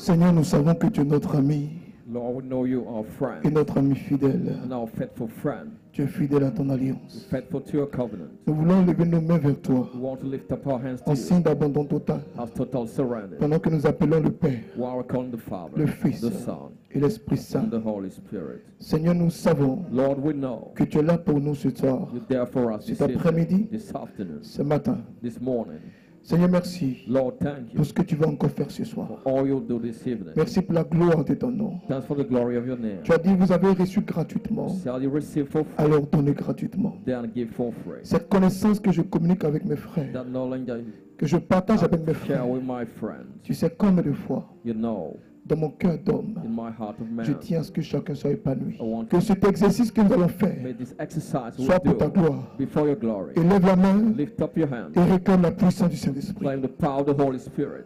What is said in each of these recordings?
Seigneur, nous savons que tu es notre ami. Lord, we know you are a friend. Et notre ami fidèle. And our faithful friend. Tu es fidèle à ton alliance. Faithful to your covenant. Nous voulons lever nos mains vers toi. We want to lift up our hands to en you. signe d'abandon total. As total surrender. Pendant que nous appelons le Père, While we're calling the Father, le Fils the Son, et l'Esprit Saint. and the Holy Spirit. Seigneur, nous savons Lord, we know que tu es là pour nous ce soir, you're there for us cet après-midi, this afternoon, ce matin. this morning. Seigneur, merci Lord, thank you pour ce que tu vas encore faire ce soir. for all you'll do this evening. Merci pour la gloire de ton nom. Thanks for the glory of your name. Tu as dit, vous avez reçu gratuitement, Shall you receive for free, alors donnez gratuitement. then give for free. Cette connaissance que je communique avec mes frères, That knowledge that que je partage avec mes share frères, with my friends, tu sais combien de fois, you know, dans mon cœur d'homme, in my heart of je man, tiens à ce que chacun soit épanoui. I want Que cet exercice que nous allons faire may this exercise we soit pour ta do gloire. before your glory. Élève la main Lift up your hand, et réclame la puissance du Saint-Esprit. claim the power of the Holy Spirit.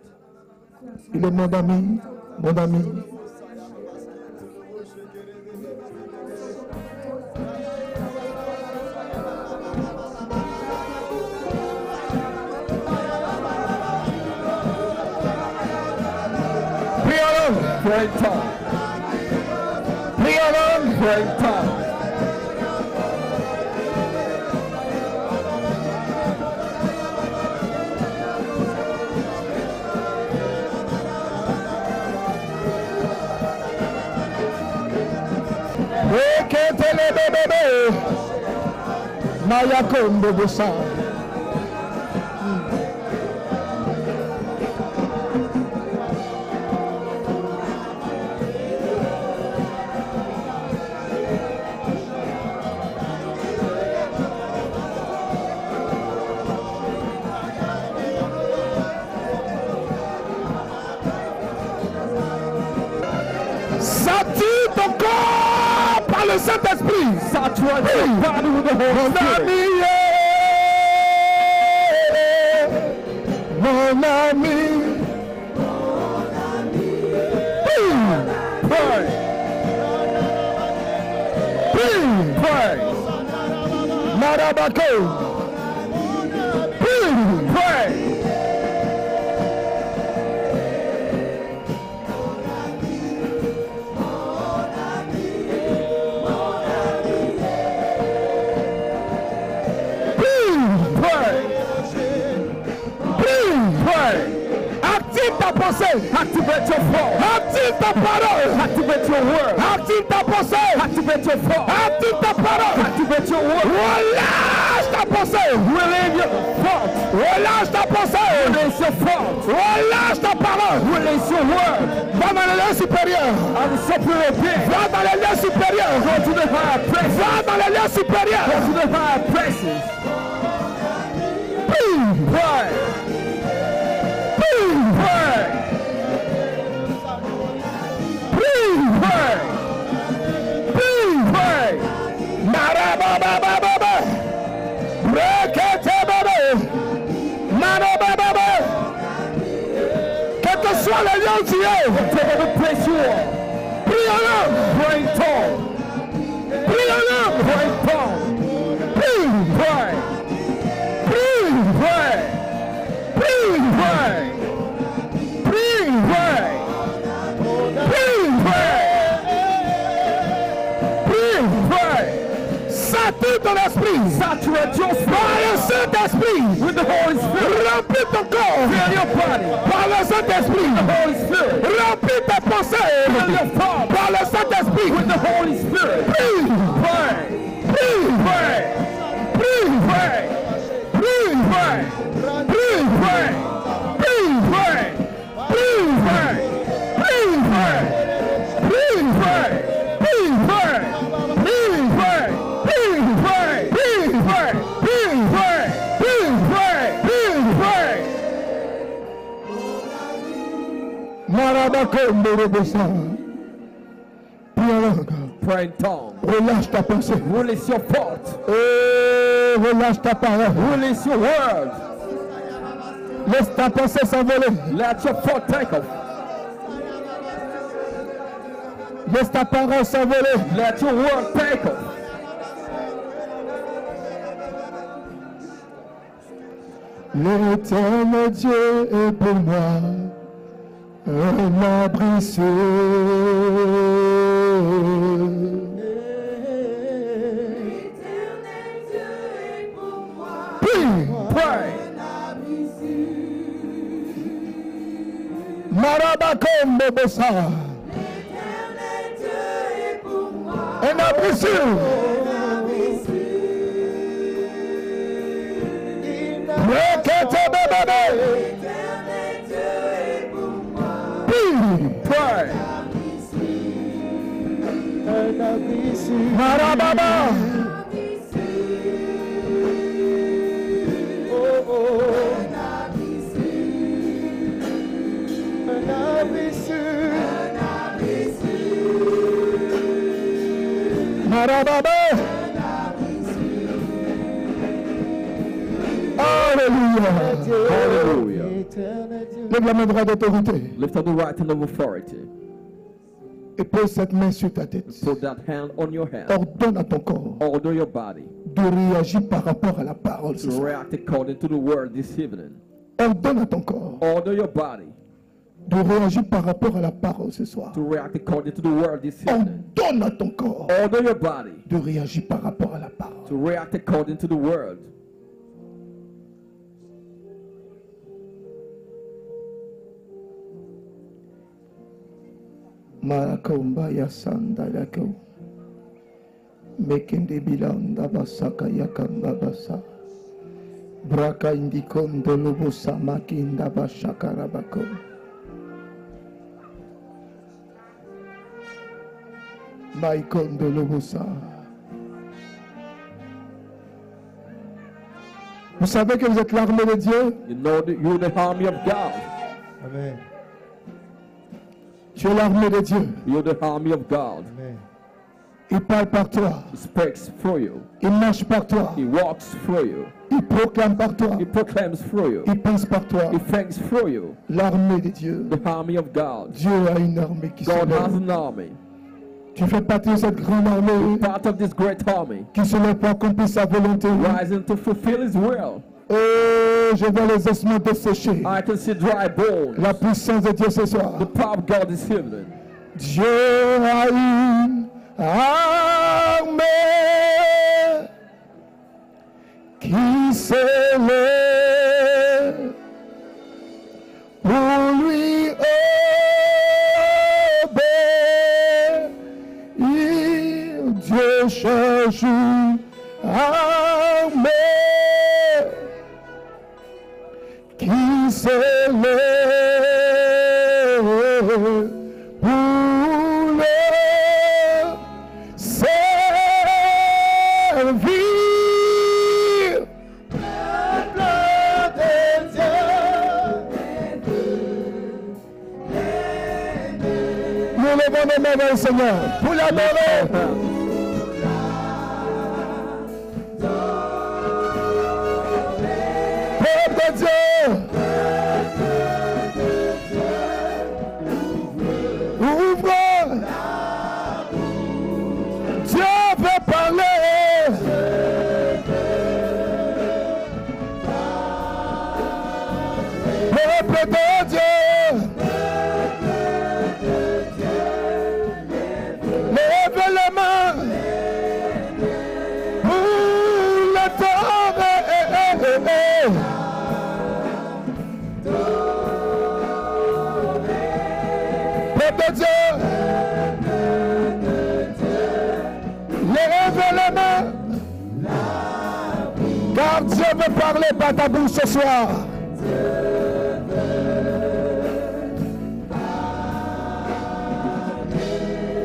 Il est mon ami, mon ami. Pray in tongues. Pray along. Pray in tongues. Maya Kombo Bosa. Sature ton corps par le Saint-Esprit. Saturate your body with the Holy Spirit. Mon ami. Pray. Pray. Marabako. Pray. Active ta pensée. Activate your thought. Active ta parole. Activate your word. Active ta pensée. Activate your thought. Active ta parole. Activate your word. Relâche ta pensée. Release your thought. Relâche ta pensée. Release your thought. Relâche ta parole. Release your word. Va dans les lieux supérieurs. And separate it. Va dans les lieux supérieurs. Go to the higher places. Va dans les lieux supérieurs. Go to the higher places. Pray. Pray. Pray. Pray. Pray. Marababababa. Brekete baba. Marabababa. Quel que soit le lieu où tu es. Whatever place you are. Prie en homme. Pray in tongues. Prie en homme. Pray in tongues. Pray. Pray. Pray. Pray. Pray. Sature ton esprit. Saturate your Par spirit le Saint-Esprit. with the Holy Spirit. Remplis ton corps. Fill your body. Par le Saint-Esprit. The Holy Spirit. Remplis tes pensées. Fill your thought Par le Saint-Esprit. with the Holy Spirit. Prie. Pray. Prie. Pray. Prie. Pray. Prie. Pray. Prie. Pray. Prie. Pray. Prie. Pray. Prie. Pray. Prie. Pray. Prie. Pray. Prie. Pray. Prie. Pray. Prie. Pray. Prie. Pray. Prie. Pray. Prie. Pray. Marabako Mborobosa. Prie en langue. Pray in tongues. Relâche ta pensée. Release your thought. Et relâche ta parole. Release your word. Laisse ta pensée s'envoler. Let your thought take off. Laisse ta parole s'envoler. Let your word take off. L'éternel Dieu est pour moi. un abri sûr. Pray. Marabakom Bobosa. Un abri sûr. Rekete bebebe. Pray. Marababa. Marababa. Alléluia. Hallelujah. Lève la main droite d'autorité Lift up the right hand of authority. et pose cette main sur ta tête. Put that hand on your head. Ordonne à ton corps Order your body de réagir par rapport à la parole ce to soir. react according to the word this evening. Ordonne à ton corps Order your body de réagir par rapport à la parole ce soir. to react according to the word this evening. Ordonne à ton corps Order your body de réagir par rapport à la parole. to react according to the word. Marakomba yasanda yako. Mekende bilanda basaka yakanda basa. Braka indikondo lobosa makinda bashakara bako. Maikondo lobosa. Vous savez que vous êtes l'armée de Dieu? You know that you're the army of God. Amen. Tu es l'armée de Dieu. You're the army of God. Amen. Il parle par toi. He speaks through you. Il marche par toi. He walks through you. Il proclame par toi. He proclaims through you. Il pense par toi. He thinks through you. L'armée de Dieu. The army of God. Dieu a une armée qui se God has lève. an army. Tu fais partie de cette grande armée Part of this great army. qui se lève pour accomplir sa volonté. Rising to fulfill his will. Oh, je vois les ossements desséchés. I can see dry bones. La puissance de Dieu ce soir. The power of God is evident. Dieu a une armée qui s'élève pour lui obéir. Dieu cherche une armée qui s'élève pour le servir. Peuple de Dieu. Nous levons nos mains vers le Seigneur pour l'adorer. Peuple de Dieu. Ouvre. Dieu veut parler. Peuple de Dieu. Lève les mains. Pour le Peuple de Dieu. Lève les mains. Car Dieu veut parler par ta bouche ce soir.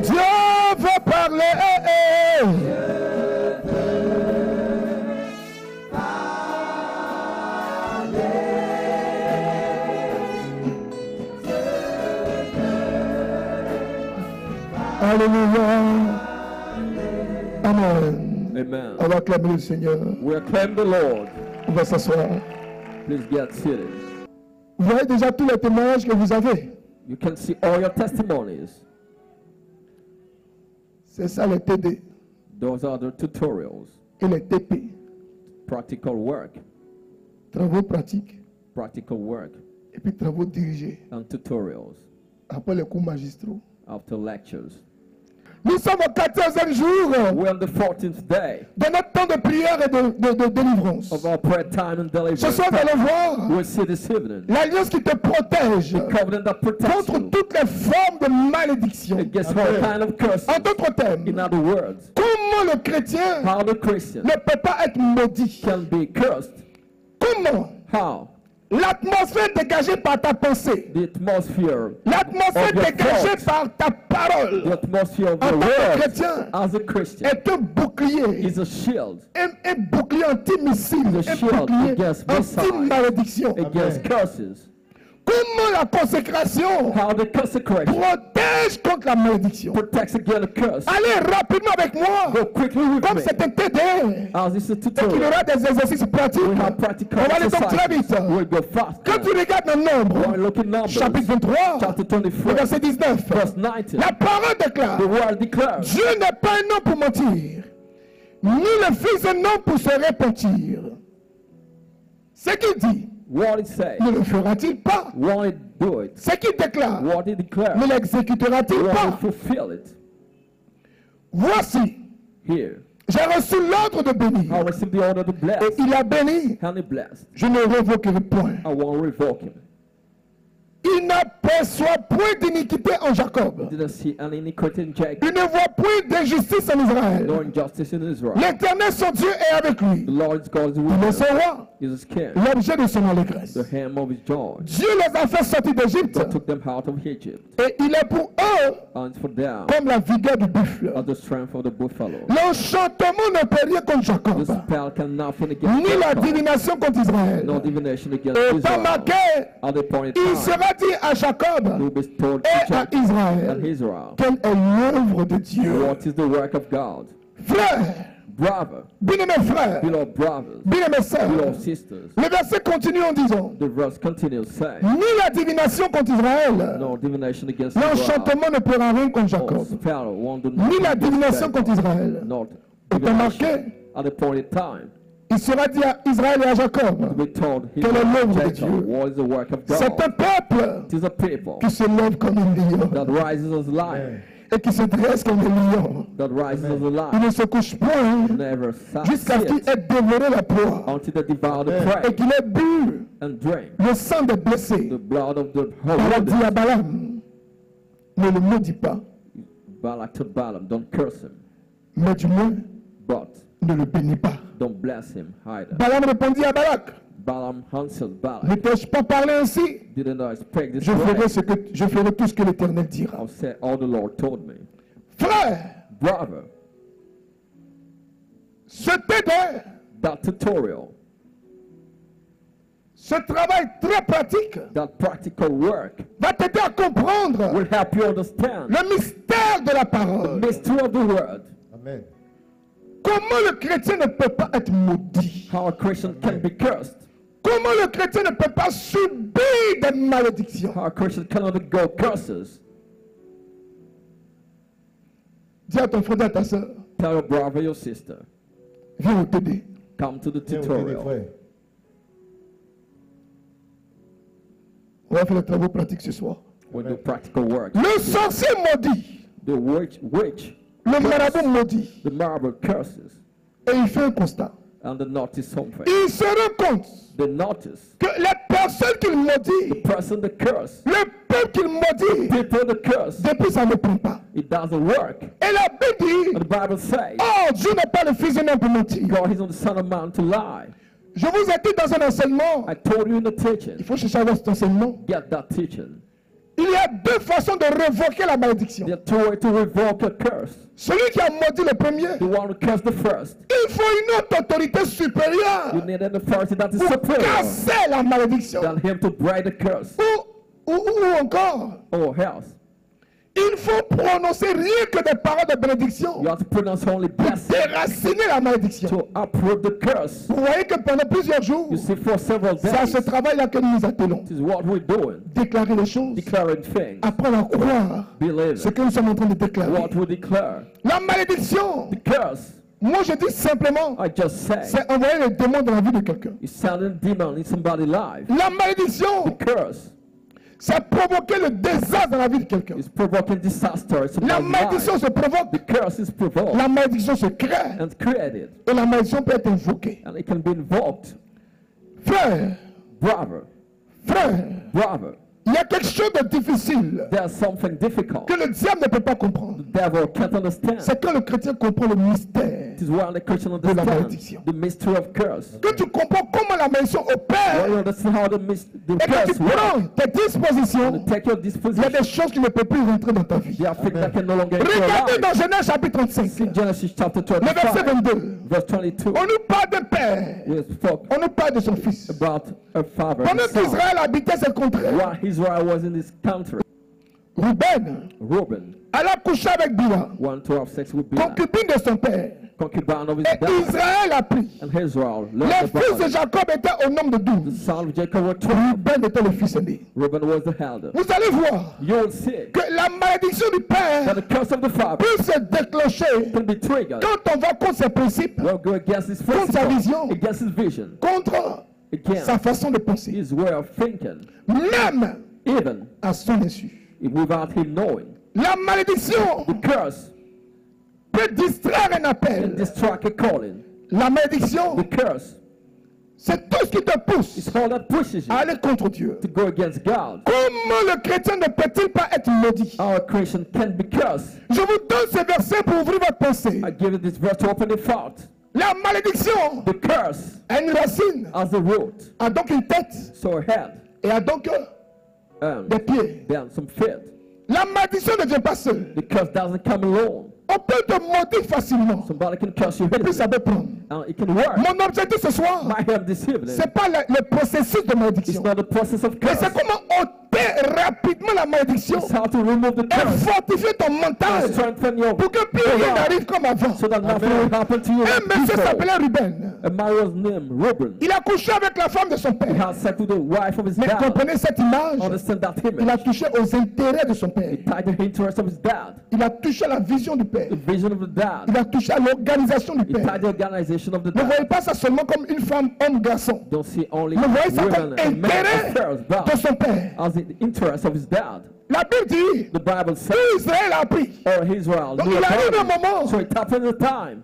Dieu veut parler. Alléluia. Amen. Amen. On va acclamer le Seigneur. We acclaim the Lord. On va s'asseoir. Please get seated. Vous voyez déjà tous les témoignages que vous avez. You can see all your testimonies. C'est ça les TD Those are the tutorials. et les TP. Practical work. Travaux pratiques Practical work et puis travaux dirigés. and tutorials. Après les cours magistraux. after lectures. Nous sommes au 14e jour We're on the 14th day de notre temps de prière et de délivrance. of our prayer time and deliverance. Ce soir, nous allons voir We'll see this evening l'alliance qui te protège covenant that protects contre you toutes les formes de malédiction. against all kind of curses. En d'autres In termes, other words, comment le chrétien how the Christian ne peut pas être maudit? can be cursed. Comment How? l'atmosphère dégagée par ta pensée, The atmosphere l'atmosphère of your dégagée thoughts, par ta parole the atmosphere of en your tant que words chrétien as a Christian est un bouclier, is a shield un bouclier anti-missile, The un shield bouclier against missiles. anti-malédiction. against curses. Comment la consécration How the consecration protège contre la malédiction? protects against a curse. Allez rapidement avec moi, Go quickly with comme me. c'est un TD. As this is a Il y tutorial, aura des exercices pratiques. we have practical On va aller donc très vite. exercises. We'll go fast. Quand tu regardes le nombre, When we look in Numbers, chapitre 23, chapter 24, verset 19, verse 19, la parole déclare, the word declares, Dieu n'est pas un homme pour mentir, ni le fils d'un homme pour se repentir. Ce qu'il dit, what it says, ne le fera-t-il pas? won't it do it? Ce qu'il déclare, What it declares, ne l'exécutera-t-il won't pas? it fulfill it? Voici, Here, j'ai reçu l'ordre de bénir, I received the order to bless, et il a béni. and he blessed. Je ne révoquerai point. I won't revoke him. Il n'aperçoit point d'iniquité en Jacob. Didn't see any iniquity in Jacob, Il ne voit point d'injustice en Israël. nor injustice in Israel. L'Éternel, son Dieu, est avec lui. The Lord's God is Il with est him. son roi, He is his king, l'objet de son allégresse. the hem of his joy. Dieu les a fait sortir d'Égypte, God took them out of Egypt, et il est pour eux and for them comme la vigueur du buffle. as the strength of the buffalo. L'enchantement ne peut rien contre The Jacob, spell can nothing against ni la Jacob, divination contre Israël. no divination against Au temps Israel. marqué, At the appointed il time, sera dit à it will Jacob be told to et à Jacob Israël, and Israel, quelle est l'œuvre de Dieu. what is the work of God? Frères, Brother, bien-aimés frères, beloved brothers, bien-aimés sœurs, beloved sisters, le verset continue en disant, the verse continues saying, ni la divination contre Israël, no divination against Israel, l'enchantement ne pourra rien contre or Jacob, spell won't do ni nothing la against divination Jacob, contre Israël. not Au temps marqué, divination. At the appointed time, il sera dit à Israël et à Jacob, we told him, quelle est l'œuvre de Jacob, Dieu? what is the work of C'est God? un peuple It is a people qui se lève comme un lion that rises as a lion, et qui se dresse comme un lion. that rises as a Il lion, ne se couche point never jusqu'à ce qu'il sit ait dévoré la proie until they devour the et prey qu'il ait bu and drink le sang des blessés. the blood of the Il a dit whole. à Balaam, ne le maudis pas, Balak told Balaam, don't curse him, mais du moins but ne le bénis pas. don't bless him either. Balaam répondit à Balak, Balaam answered ne Balak, t'ai-je pas parlé ainsi? didn't I speak this Je way? ferai tout ce que l'Éternel dira. I'll say all the Lord told me. Frère, Brother, ce TD, that tutorial, ce travail très pratique that practical work va t'aider à comprendre will help you understand le mystère de la the parole. mystery of the word, Amen. Comment le chrétien ne peut pas être maudit? how a Christian can be cursed, Comment le chrétien ne peut pas subir des malédictions? how a Christian cannot go curses. Dis à ton frère et à ta soeur, Tell your brother, your sister, viens au TD. come to the Viens au béni, tutorial. frère. On va faire les travaux pratiques ce soir. We'll do practical work. Le sorcier maudit, The witch, le marabout maudit, the marble curses, et il fait un constat. and they notice something. Il se rend compte They notice que les personnes qu'il the maudit, person that curse, le peuple qu'il maudit, people that curse, depuis ça ne prend pas. it doesn't work. Et la Bible dit, And the Bible says, oh, Dieu n'est pas le fils d'un homme pour mentir. God is not the son of man to lie. Je vous ai dit dans un enseignement, I told you in the teaching, il faut chercher à avoir cet enseignement. get that teaching. Il y a deux façons de révoquer la malédiction. There are two ways to revoke a curse. Celui qui a maudit le premier, The one who cursed the first, il faut une autre autorité you supérieure need an authority that is pour superior casser la malédiction. than him to break the curse. Ou encore, Or else, il faut prononcer rien que des paroles de bénédiction you have to pronounce only pour blessing déraciner la malédiction. to uproot the curse. Vous voyez que pendant plusieurs jours, You see, for several c'est à ce days, travail-là que nous nous attelons. this is what we're doing. Déclarer les choses, Declaring things, apprendre à croire ce believing que nous sommes en train de déclarer. what we declare. La malédiction, The curse, moi je dis simplement, I just say, c'est envoyer le démon dans la vie de quelqu'un. is sending demon in somebody's life. La malédiction, The curse, Ça a provoqué le désastre dans la vie de quelqu'un. It's provoking disaster. It's La about malédiction life. se provoque. The curse is provoked La malédiction se crée. and created, Et la malédiction peut être invoquée. and it can be invoked. Frère, Brother, frère, il y a quelque chose de difficile there's something difficult. que le diable ne peut pas comprendre. The devil can't understand. C'est quand le chrétien comprend le mystère. It is when the Christian la understands malédiction. the mystery of curse. Que tu comprends comment la malédiction When opère. you understand how the Et que curse tu works, prends tes dispositions. you take your Il y a disposition. des choses qui ne peuvent plus rentrer dans ta vie. There are things that can no longer enter your Regardez life. dans Genèse chapitre 35. See Genesis chapter Le verset 25, 22. verse 22. On nous parle de père. We spoke On nous parle de son fils. about a father Pendant and son. qu'Israël habitait ce contraire, While Israel was in this country, Ruben Reuben alla coucher avec Bila, wanted to have sex with Bilhah, concubine de son père. concubine of his Et dad. Israël a pris. And Israel Les learned fils de about it. Jacob étaient au nombre de The 12. son of Jacob were 12. Ruben était le fils aîné. Reuben was the elder. Vous allez voir You will see que la malédiction du that père the curse of the father peut se déclencher can be triggered. quand on va contre ses principes, Will go against his Contre sa vision. principle, against his vision, contre against sa façon de penser, his way of thinking, même even à son insu. without him knowing. La malédiction The curse peut distraire un can appel. distract a calling. La malédiction, The curse c'est tout ce qui te is pousse all that pushes you à aller contre Dieu. to go against God. Comment le chrétien ne peut-il pas être maudit? Our creation can be cursed. Je vous donne ce verset pour ouvrir votre pensée. I give you this verse to open the thought. La malédiction The curse a une racine, has a root, a donc une tête so a head, et a donc and des pieds. then some feet. La malédiction ne vient pas seule. The curse doesn't come alone. On peut te maudire facilement. Somebody can curse you, Et puis ça peut prendre. and it can work. Mon objectif ce soir, My help this evening. c'est pas le processus de It's malédiction, not the process of mais curse. c'est comment ôter rapidement la malédiction It's how to remove the et curse fortifier ton mental and strengthen your pour que plus rien n'arrive comme avant. so that nothing will happen to you Un like monsieur before. s'appelait Ruben. A man was named Reuben. Il a couché avec la femme de son He père. had sex with the wife of his Mais dad. comprenez cette image. Understand that Il a image. touché aux intérêts de son père. He tied the interest of his dad, Il a touché à la vision du père. the vision of the dad. Il a touché à l'organisation du He père. tied the organization of the Ne dad. voyez pas ça seulement comme une femme, homme, garçon. Don't see only Ne voyez ça comme women and men intérêt affairs, de but son père. as the interest of his dad. La Bible dit The Bible says, que Israël a appris. or Israel Donc knew il arrive un about it. moment So it happened at the time.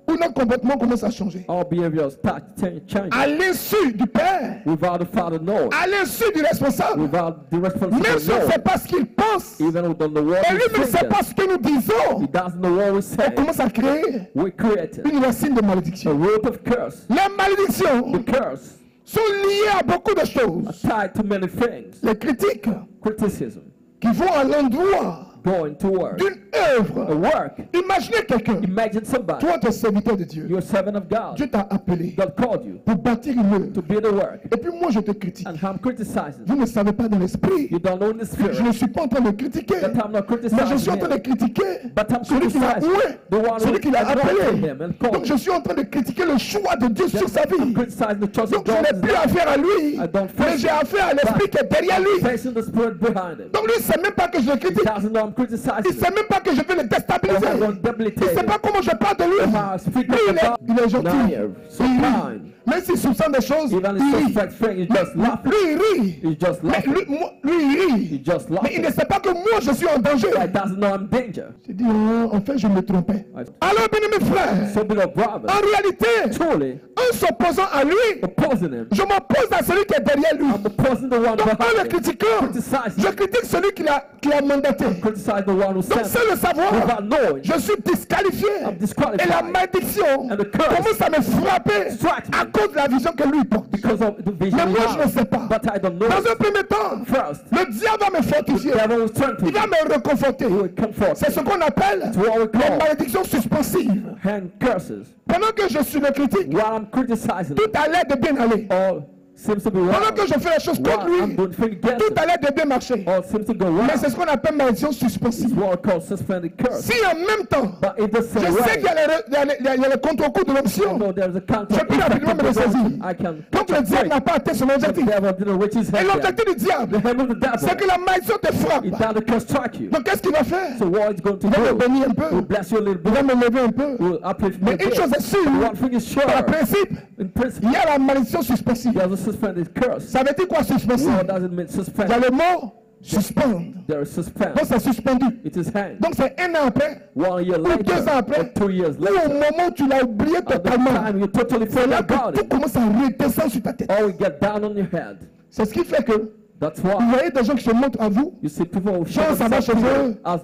où notre comportement commence à changer. Our behavior start changing À l'insu du père, without the father knowing, à l'insu du responsable, without the même responsibility si on ne sait knowing. pas ce qu'il pense, Even we don't know what et lui he's ne sait thinking, pas ce que nous disons, he doesn't know what we on say. commence à créer We created une racine de a malédiction. root of curse. Les malédictions The curse sont liées à beaucoup de are choses. tied to many things. Les critiques Criticism, qui vont à l'endroit going to work, d'une a œuvre. work. Imaginez quelqu'un, Imagine somebody, toi tu es serviteur de Dieu. you're a servant of God. Dieu t'a appelé God called you pour bâtir une to œuvre. be the work, Et puis moi je te critique. and I'm criticizing. Vous ne savez pas dans l'esprit. You don't know in the Je spirit ne suis pas en train de critiquer. that I'm not Mais je suis criticizing en train de him, critiquer but I'm celui qui l'a criticizing oué, the one celui qui l'a who anointed appelé. him and called Donc je him. suis en train de critiquer le choix de Dieu sur sa I'm vie. criticizing the choice of Donc je God. n'ai plus affaire à lui, I don't mais face j'ai him, affaire à l'esprit qui est derrière lui. facing the spirit behind him. Donc lui, il ne sait même pas que je le He critique. doesn't know I'm Il ne criticizing sait him. même pas que je veux le déstabiliser. I don't Il debilitate ne sait him. pas comment je parle de lui. I speak Lui, about il est gentil. naive, so Il rit. kind. Même s'il soupçonne des choses, Even il his rit. suspect thing, he's just laughing. Lui, il rit. He's just Mais laughing. lui, il rit. He's just Mais il ne laughing. sait pas que moi, je suis en danger. He doesn't know I'm danger. J'ai dit, oh, en fait, je me trompais. Alors, bien mes frères, So, beloved brother, en réalité, truly en s'opposant à lui, opposing him, je m'oppose à celui qui est derrière lui. I'm opposing the one Donc, en behind le him. critiquant, Criticize je him. critique celui qui l'a mandaté. Criticize the one who Donc, sent sans him. le savoir, Without knowing, je suis disqualifié. I'm disqualified. Et la malédiction And the curse commence à me frapper strikes me à cause de la vision que lui porte. because of the vision Mais he moi, je ne has. sais pas. But I don't know. Dans un premier temps, First, le diable va me the fortifier. devil will strengthen Il va you. me réconforter. He will comfort C'est ce you. qu'on appelle It's what we les call malédictions suspensives. hand curses. Pendant que je suis le critique, While I'm criticizing, tout a l'air de bien aller. all seems to be Pendant wrong. que je fais les choses contre While I'm lui, doing things against tout a him, l'air de bien marcher. all seems to go wrong. Mais c'est ce qu'on appelle malédiction It's suspensive. what we call suspended curse. Si en même temps, But in the je same sais way, qu'il y a le contre-coup de I l'option, know there's a counter je peux rapidement me ressaisir. I can Donc Donc le diable n'a pas atteint son objectif. Et l'objectif du diable, c'est que la malédiction te frappe. Donc qu'est-ce qu'il va faire? Il va me bénir un peu. Il va me lever un peu. Mais une chose est sûre, par principe, il y a la malédiction suspensive. Ça veut dire quoi suspensive? Il y a le mot suspendre. Donc c'est suspendu. Donc c'est un an après, ou 2 ans après, ou au moment où tu l'as oublié totalement. C'est là que tout commence à redescendre sur ta tête. C'est ce qui fait que vous voyez des gens qui se montrent à vous, genre ça va chez eux, genre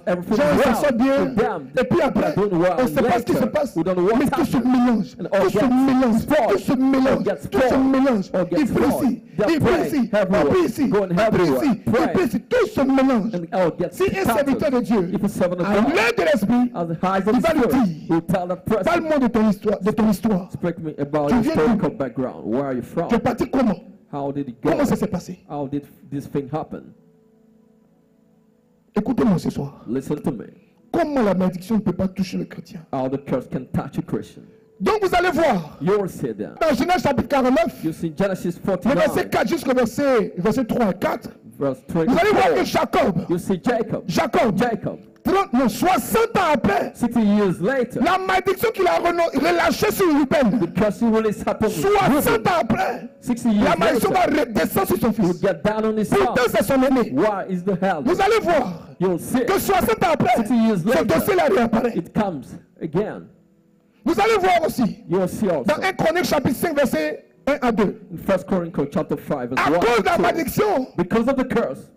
ça sort bien, et puis après, on ne sait pas ce qui se passe, mais tout se mélange, tout se mélange, tout se mélange, tout se mélange, il prie ici, il prie ici, il prie ici, il prie ici, il prie ici, tout se mélange. Si un serviteur de Dieu a l'œil de l'esprit, il va lui dire, parle-moi de ton histoire, tu viens d'où? Tu es parti comment? How did it go? Comment ça s'est passé? How did this thing happen? Écoutez-moi ce soir. Listen to me. Comment la malédiction ne peut pas toucher le chrétien? How the curse can touch a Christian. Donc vous allez voir. You'll see that. Dans Genèse chapitre 49, you see Genesis le 49, verset 4 jusqu'au verset 3 et 4, verse vous allez voir que Jacob, you see Jacob, 60 ans après, 60 years later, la malédiction qu'il a relâchée sur Ruben, the curse release happened 60 ans après, 60 years la malédiction va later, redescendre sur son will fils. get down on his son. Pourtant c'est son aîné. Why is the hell? Vous allez voir You'll see que 60 ans après, 60 years ce later, dossier-là réapparaît. it comes again. Vous allez voir aussi, You'll see also dans 1 Chronique chapitre 5 verset 1 à 2, in 1 Chronicles chapter 5 verse à 1 cause de la to 2, malédiction, because of the curse,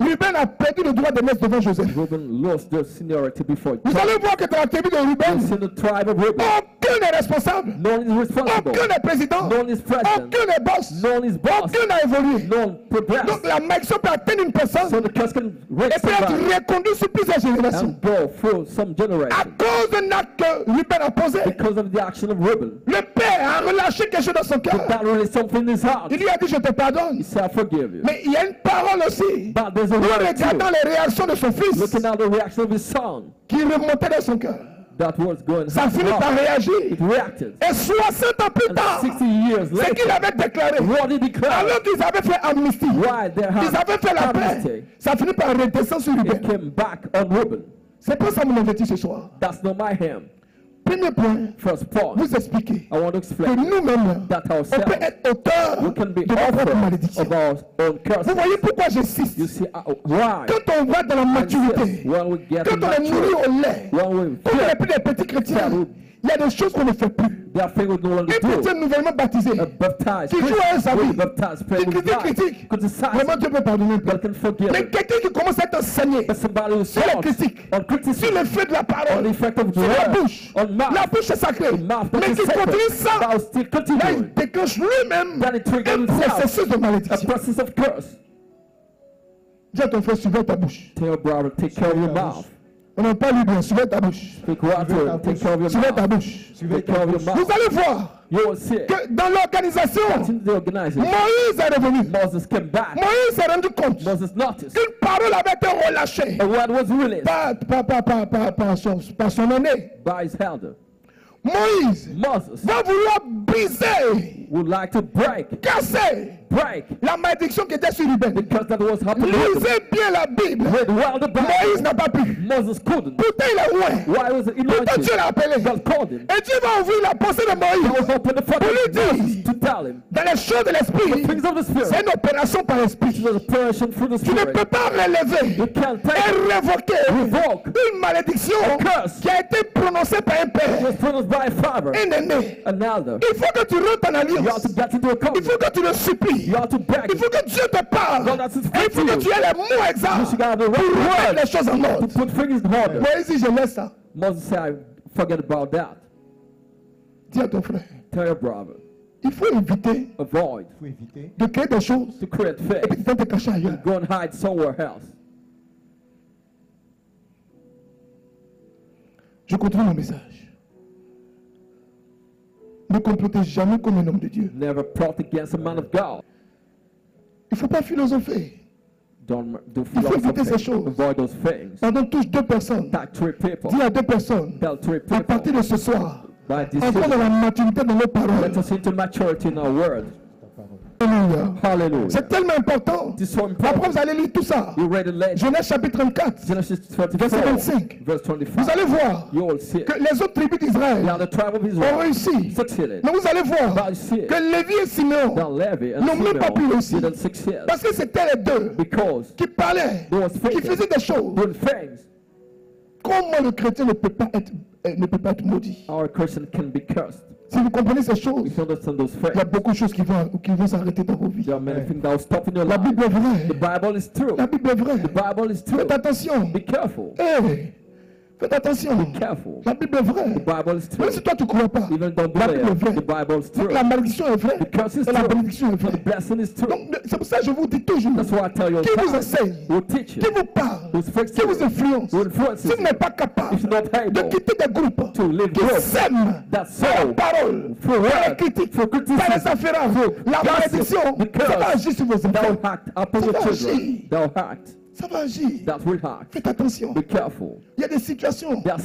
Ruben a perdu le droit de naître devant Joseph. Reuben lost their seniority before Vous allez voir que dans la tribu de You Ruben, see the tribe of Reuben. aucun n'est responsable, No one is responsible. aucun n'est président, No one is president. aucun n'est boss, No one is boss. aucun n'a évolué. No one progressed. Donc la malédiction peut atteindre une personne So the curse can reach et peut être somebody reconduite sur plusieurs générations. and go through some À generation. cause d'un acte que Ruben a posé, Because of the action of Reuben. le père a relâché quelque chose dans son cœur. That really something in his heart. Il lui a dit je te pardonne. He said, I forgive you. Mais il y a une parole aussi. But there's a En word regardant too. les réactions de son fils Looking at the reaction of his son. qui remontait dans son cœur. That was going Ça finit par on. réagir. It reacted. Et 60 ans plus And tard, 60 years c'est qu'il later, avait déclaré. what did he declare? Alors qu'ils avaient fait amnistie, Why they ils avaient fait la paix, amnesty. ça finit par redescendre sur It Ruben. came back on Reuben. C'est pas ça mon objectif ce soir. That's not my hymn. Premier point, First point, vous expliquer I want to que explain nous-mêmes, that on peut ourselves, être auteur we can be de notre propre author malédiction. of our own curse. Vous voyez pourquoi j'insiste? You see, why? Quand on va dans la maturité, When we get quand on est nourri mature, au lait, when we quand on n'est feel plus des petits chrétiens, il y a des choses qu'on ne fait plus. there are things we no longer Un chrétien do. nouvellement baptisé, Baptized, qui joue à sa we vie, baptized, pray qui with critique, God, critique, criticize, vraiment Dieu peut pardonner un peu. God can forgive Mais it. quelqu'un qui commence à être enseigné But somebody who sur les talks critiques, on sur criticism, l'effet de la on parole, the effect of the sur la word, bouche. on mouth, La bouche est sacrée, mouth that mais is qui sacred, continue ça, but still là il continuing. déclenche lui-même Then it triggers un himself, processus de a malédiction. process of curse. Dis à ton frère, surveille ta bouche. Tell your brother, take care of your mouth. On n'en parle bien, surveille ta bouche. Speak well to him, take care of your Surveille ta mouth. bouche. Take care of your Vous mouth. allez voir You will see que dans l'organisation, in the organization, Moïse est revenu. Moses came back. Moïse s'est rendu compte Moses noticed qu'une parole avait été relâchée a word was released par son aîné. by his elder. Moïse Moses va vouloir briser, would like to casser break la malédiction qui était sur Ruben. because that was happening. Lisez bien la Bible. Read well the Moïse Bible. n'a pas pu. Moses couldn't. Pourtant il est loin. Why was it Pourtant Dieu anointed? l'a appelé. God called him. Et Dieu va ouvrir la pensée de He Moïse. was open the front Pour lui of Moses dire, to tell him dans les choses de the l'esprit, things of the c'est Spirit. une opération par l'esprit. It was a operation through the Tu ne Spirit. peux pas relever You can't take et it. révoquer Revoke une malédiction a curse qui a été prononcée par un It père, was pronounced by a father, un aîné. an elder. Il faut que tu rentres en You have alliance. to get into a Il covenant. faut que tu le supplies. You have to beg Il faut him. que Dieu te parle. God has to Et il speak faut to que you. tu aies les mots You exacts should have the pour right remettre word les choses en to ordre. put things in order. Moïse dit, je laisse ça. Moses said, forget about that. Dis à ton frère, Tell your brother. il faut éviter Avoid Il faut éviter de créer des choses to create et puis faith. tu vas te cacher ailleurs. Go and hide somewhere else. Je continue mon message. Ne complotez jamais comme un homme de Dieu. Never plot against a man of God. Il ne faut pas philosopher. Don't do Il faut éviter ces philosophy. choses. Avoid those things. Pardon, touche 2 personnes. Tag 3 people. Dis à 2 personnes, Tell 3 à partir people. de ce soir, By this entrons dans la maturité de nos paroles. let us into maturity in our word. Hallelujah. C'est tellement important. So après, vous allez lire tout ça. Genèse chapitre 34, verset 25. Vous allez voir que les autres tribus d'Israël ont réussi. Mais vous allez voir que Lévi et Simeon n'ont même pas pu réussir. Parce que c'était les deux qui parlaient, qui faisaient des choses. Comment le chrétien ne peut pas être maudit? Si vous comprenez ces choses, il y a beaucoup de choses qui vont s'arrêter dans vos vies. La Bible est vraie. La Bible est vraie. Faites attention. Hey. Faites attention. La Bible est vraie. Même si toi tu ne crois pas, la Bible est vraie. Donc la malédiction est vraie. Et la bénédiction est vraie. Donc c'est pour ça que je vous dis toujours, qui vous enseigne, qui vous parle, qui vous influence, si vous n'êtes pas capable de quitter des groupes qui s'aiment par la parole, par la critique, par les afférences, la malédiction, ça va agir sur vos enfants. Ça va agir. Faites attention. Il y a des situations. Il y a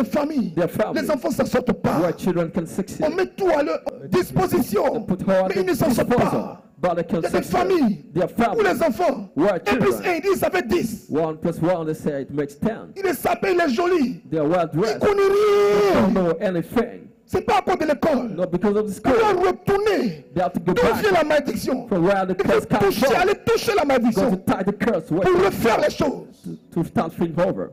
des familles. Les enfants ne s'en sortent pas. On met tout à leur disposition. Mais ils ne s'en sortent pas. Il y a des familles où les enfants, 1 plus 1, ils disent ça fait 10. 1 plus 1, they say it makes 10. Il est sapé, il est joli. They are well dressed. Il ne connaît rien. They don't know anything. C'est pas à cause de l'école. Not because of the school. Ils doivent retourner. D'où vient la malédiction? Aller toucher la malédiction. Pour refaire les choses. To start things over.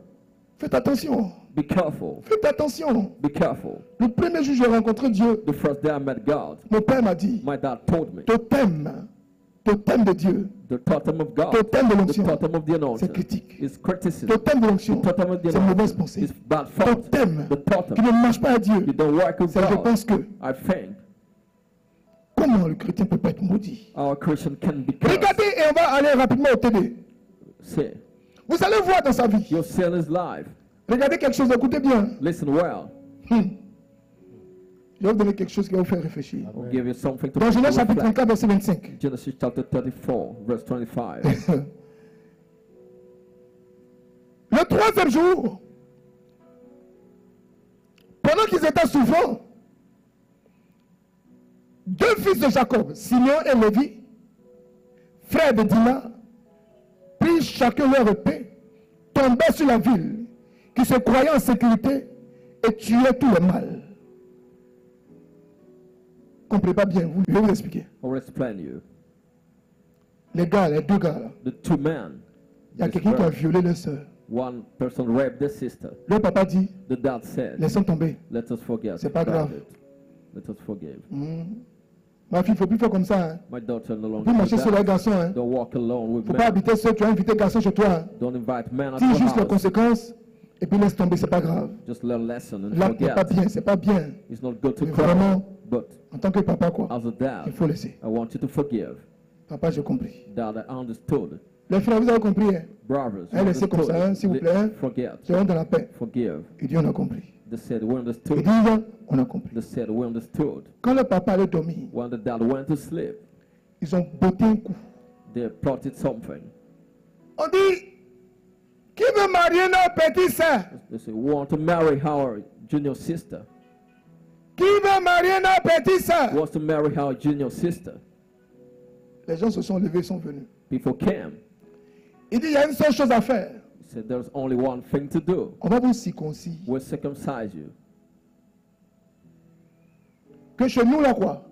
Faites attention. Be careful. Faites attention. Be careful. Le premier jour où j'ai rencontré Dieu, the first day I met God, mon père m'a dit, my dad told me, totem de Dieu, the totem of God, totem de l'onction, c'est critique. It's criticism. Totem de l'onction, c'est mauvaise pensée. Totem qui ne marche pas à Dieu, c'est je pense que. I think. Comment le chrétien peut pas être maudit? Our Christian can be cursed. Regardez et on va aller rapidement au TD. Vous allez voir dans sa vie. You'll see in his life. Regardez quelque chose, écoutez bien. Listen well. Je vais vous donner quelque chose qui va vous faire réfléchir. I'll give you something to dans Genèse chapitre 34, verset 25. Genesis chapter 34, verse 25. Le troisième jour, pendant qu'ils étaient souffrants, deux fils de Jacob, Simeon et Lévi, frères de Dina, prirent chacun leur épée, tombèrent sur la ville, qui se croyait en sécurité, et tuaient tout le mal. Comprenez pas bien, je vais vous expliquer. I'll explain you. Les deux gars là. The two men. Il y a quelqu'un qui a violé leur sœur. One person raped their sister. Le papa dit, the dad said, laissons tomber. Let us forget. C'est pas grave. Let us forgive. Ma fille, il ne faut plus faire comme ça. Hein. My daughter no longer. Plus marcher sur les garçons. Hein. Don't walk alone with faut pas habiter seul, tu vas inviter garçon chez toi. Hein. Don't invite men at dis juste your les conséquences et puis laisse tomber, c'est pas grave. Just learn lesson and là, forget. c'est pas bien, c'est pas bien. It's not good to mais cry, vraiment, but en tant que papa, quoi, as a dad, il faut laisser. I want you to forgive. Papa, j'ai compris. Dad, I understood. Les frères, vous avez compris. Hein? Brothers, laissez comme ça, hein, s'il vous plaît. Forget. Soyons dans la paix. Forgive. Et Dieu, on a compris. They said we understood. Et Dieu, on a compris. They said we understood. Quand le papa allait dormir, when the dad went to sleep, ils ont botté un coup. They plotted something. On dit, qui veut marier notre petite sœur? They say, we want to marry our junior sister. Qui veut marier notre petite sœur? Wants to marry our junior sister. Les gens se sont levés, sont venus. People came. Il dit, il y a une seule chose à faire. He said, there's only one thing to do. On va vous circoncire. We'll circumcise you. Que chez nous, là, quoi?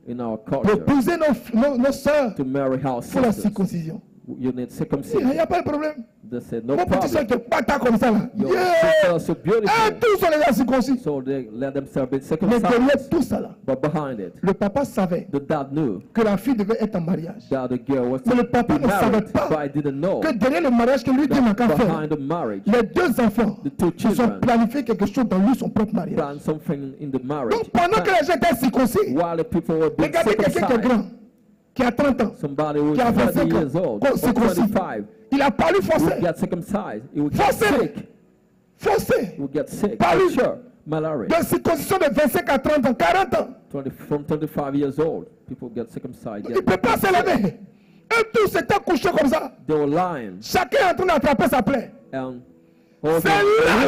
In our culture. Pour épouser nos sœurs. To marry our sisters. Pour la circoncision. You need circumcision. Il n'y a pas de problème. They said, no mon problem. petit soeur qui est pas comme ça, là. Your sisters are so beautiful. Et tous, on les a circoncis. So they let themselves be Mais circumcised. derrière tout ça, là, but behind it, le papa savait the dad knew que la fille devait être en mariage. That the girl was mais le papa ne savait pas que derrière le mariage que lui Dieu n'a qu'à faire, les deux enfants ils ont planifié quelque chose dans lui, son propre mariage. Donc pendant que les gens étaient circoncis, regardez quelqu'un qui est grand, qui a 30 ans, qui a 25 ans, circoncis. Il a pas lui forcé. Forcé. Pas lui. De circoncision de 25 à 30 ans, 40 ans. From 25 years old, people get circumcised. Il ne peut pas se lever. Et tous s'étaient couchés comme ça. They were lying. Chacun est en train d'attraper sa plaie. C'est là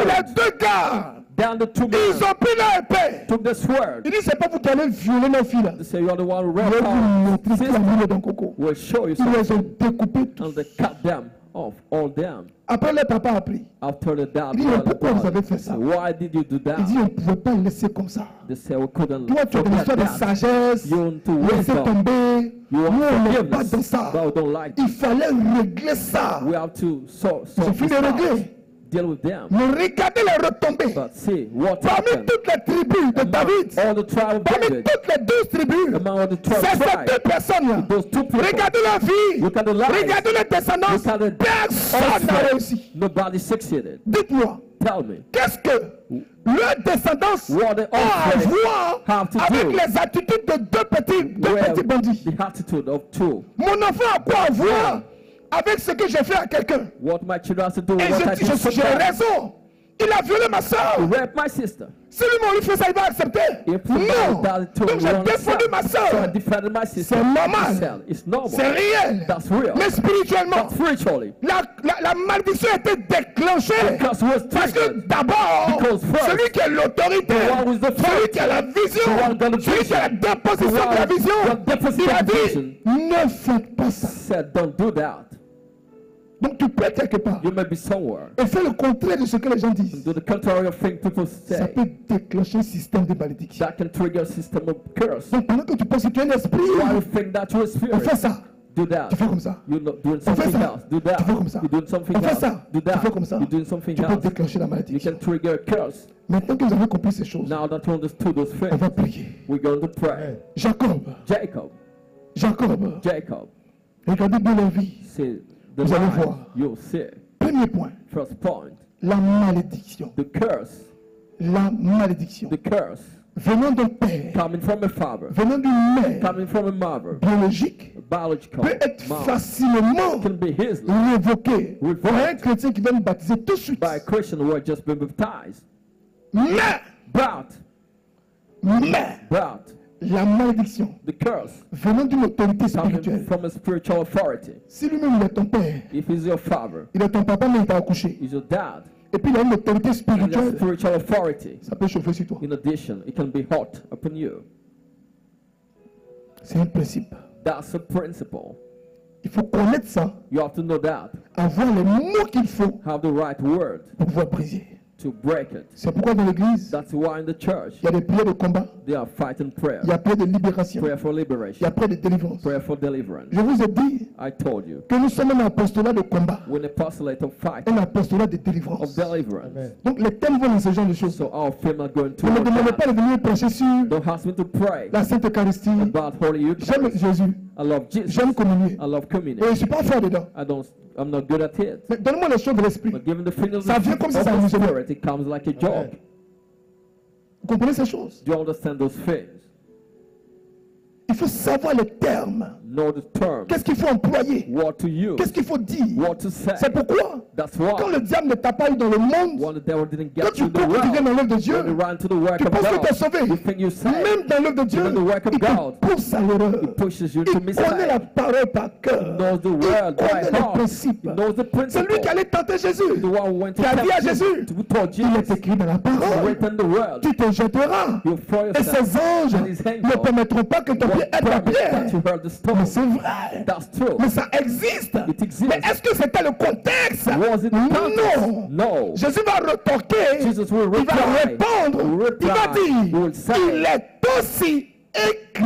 les deux gars Down the two men. Ils ont pris leur épée. Took the sword. Il dit c'est pas vous qui allez violer nos filles là. They say you are the one who Ils raped vont vous our montrer sister. la mine dans coco. Will show you Ils les something. ont découpés tous. And they cut them off, all them. Après le papa a pris. After the dad, Il dit mais pourquoi vous avez fait ça? why did you do that? Il dit on ne pouvait pas le laisser comme ça. They say we couldn't Toi tu as une forget histoire de that. sagesse. You want to Laissez wisdom. tomber. You Nous want on n'est pas forgiveness. dans ça. But we don't like Il it. fallait régler ça. We have to sort J'ai this fini de out. régler. Deal with them. Mais regardez les retombées. But see what Parmi happened. toutes les tribus de David. All the tribe of Parmi David. toutes les 12 tribus. Among all the 12 C'est ces tribes. deux personnes-là. Those two people. Regardez leur vie. Look at the lives. Regardez les descendants. Look at the Personne n'a offspring. réussi. Nobody succeeded. Dites-moi, Tell me. qu'est-ce que leur descendance What the a à offspring voir have to avec do les attitudes de deux Well, petits bandits? the attitude of two. Mon enfant a quoi à voir avec ce que j'ai fait à quelqu'un? What my children have to do with Et what I did to j'ai them. raison. Il a violé ma soeur. Rape my sister. Si lui, on lui fait ça, il va accepter. If Non. somebody does it to Donc j'ai one défendu son, ma so I soeur. defended my sister. C'est normal. Himself. It's normal. C'est réel. That's real. Mais spirituellement, But spiritually, la malédiction a été déclenchée. because it was Parce que triggered. d'abord, Because first, celui qui a l'autorité, the one with the celui qui a la vision, the one got the celui qui a la vision, déposition the one de la vision, got deposition il a of dit, vision. ne faites pas ça. Said, don't do that. Donc tu peux être quelque part You may be somewhere. et fais le contraire de ce que les gens disent. Do the contrary of things people Ça say. peut déclencher un système de malédiction. That can trigger a system of curse. Donc pendant que tu penses que tu es un esprit, Why you think that you're a on spirit? fait ça. Do that. Tu fais comme ça. You're not doing On fait something ça. else. Do that. Tu fais comme ça. You're doing something On fait else. ça. Do Tu that. fais comme ça. You're doing something Tu peux else. déclencher la You malédiction. can trigger a curse. Maintenant que vous avez compris ces choses, Now that you understood those on things, va prier. we're going to pray. Jacob, Jacob, regardez bien leur vie. see the Vous allez life voir. you'll see. Premier point, First point, la malédiction. the curse, La malédiction. the curse Venant d'un père, coming from a father, venant d'une mère coming from a mother, biologique, biological peut être mom, facilement can be his révoquée Revoked. par un chrétien qui va me baptiser tout de suite. by a Christian who had just been baptized. Mais, la malédiction the curse venant d'une autorité coming spirituelle. from a spiritual authority. Si lui-même il est ton père, If he's your father, il est ton papa mais il t'a accouché. he's your dad, Et puis il a une autorité and that spirituelle, spiritual authority, ça peut chauffer sur toi. in addition, it can be hot upon you. C'est un principe. That's a principle. Il faut connaître ça, You have to know that. avoir les mots qu'il faut Have the right word pour pouvoir briser. to break it. C'est pourquoi dans l'église, That's why in the church, il y a des prières de combat, they are fighting prayer. il y a prières de libération, Prayer for il y a liberation. prières de délivrance. Prayer for deliverance. Je vous ai dit I told you. que nous sommes un apostolat de combat, We're an apostolate of fight, un apostolat de of délivrance. deliverance. Donc les thèmes vont dans ce genre de choses. So our film are going to Ne me work demandez out. pas de venir prêcher sur Don't ask me to pray la Sainte Eucharistie. about Holy J'aime Eucharist. Jésus, I love Jesus. j'aime communier. I love Et communion. je ne suis pas fort dedans. I'm not good at it. Mais donne-moi les choses de l'esprit. But given the freedom of Ça vient comme si ça the amusait. Spirit, it comes like a joke. Vous comprenez ces choses? Do you understand those things? Il faut savoir les termes. Know the terms. Qu'est-ce qu'il faut employer? What to use. Qu'est-ce qu'il faut dire? What to say. C'est pourquoi, That's quand why. le diable ne t'a pas eu dans le monde, When the devil didn't quand get tu you in the cours, tu viens world, dans l'œuvre de Dieu, when you run to the work tu of penses que tu es God, sauvé. you think you saved. Même dans l'œuvre de Dieu, Even the work of il te God, pousse à l'erreur. It pushes you Il to connaît la mistake. parole par cœur. He knows the Il word by connaît les heart. principes. He knows the C'est principle. lui qui allait tenter Jésus. The one who went to Qui a dit à tempt Jésus, Jesus, who told il est Jesus, écrit dans la it's parole. written in the word. Tu te jetteras. You'll throw Et yourself. ces anges And his angels ne permettront pas que ton pied won't aide la promise pierre. that you heard the stone. Mais c'est vrai. That's true. Mais ça existe. It exists. Mais est-ce que c'était le contexte? Was it the context? Non. No. Jésus va retorquer. Jesus will Il va reply. répondre. Will Il va reply. He dire, will say, il est aussi écrit.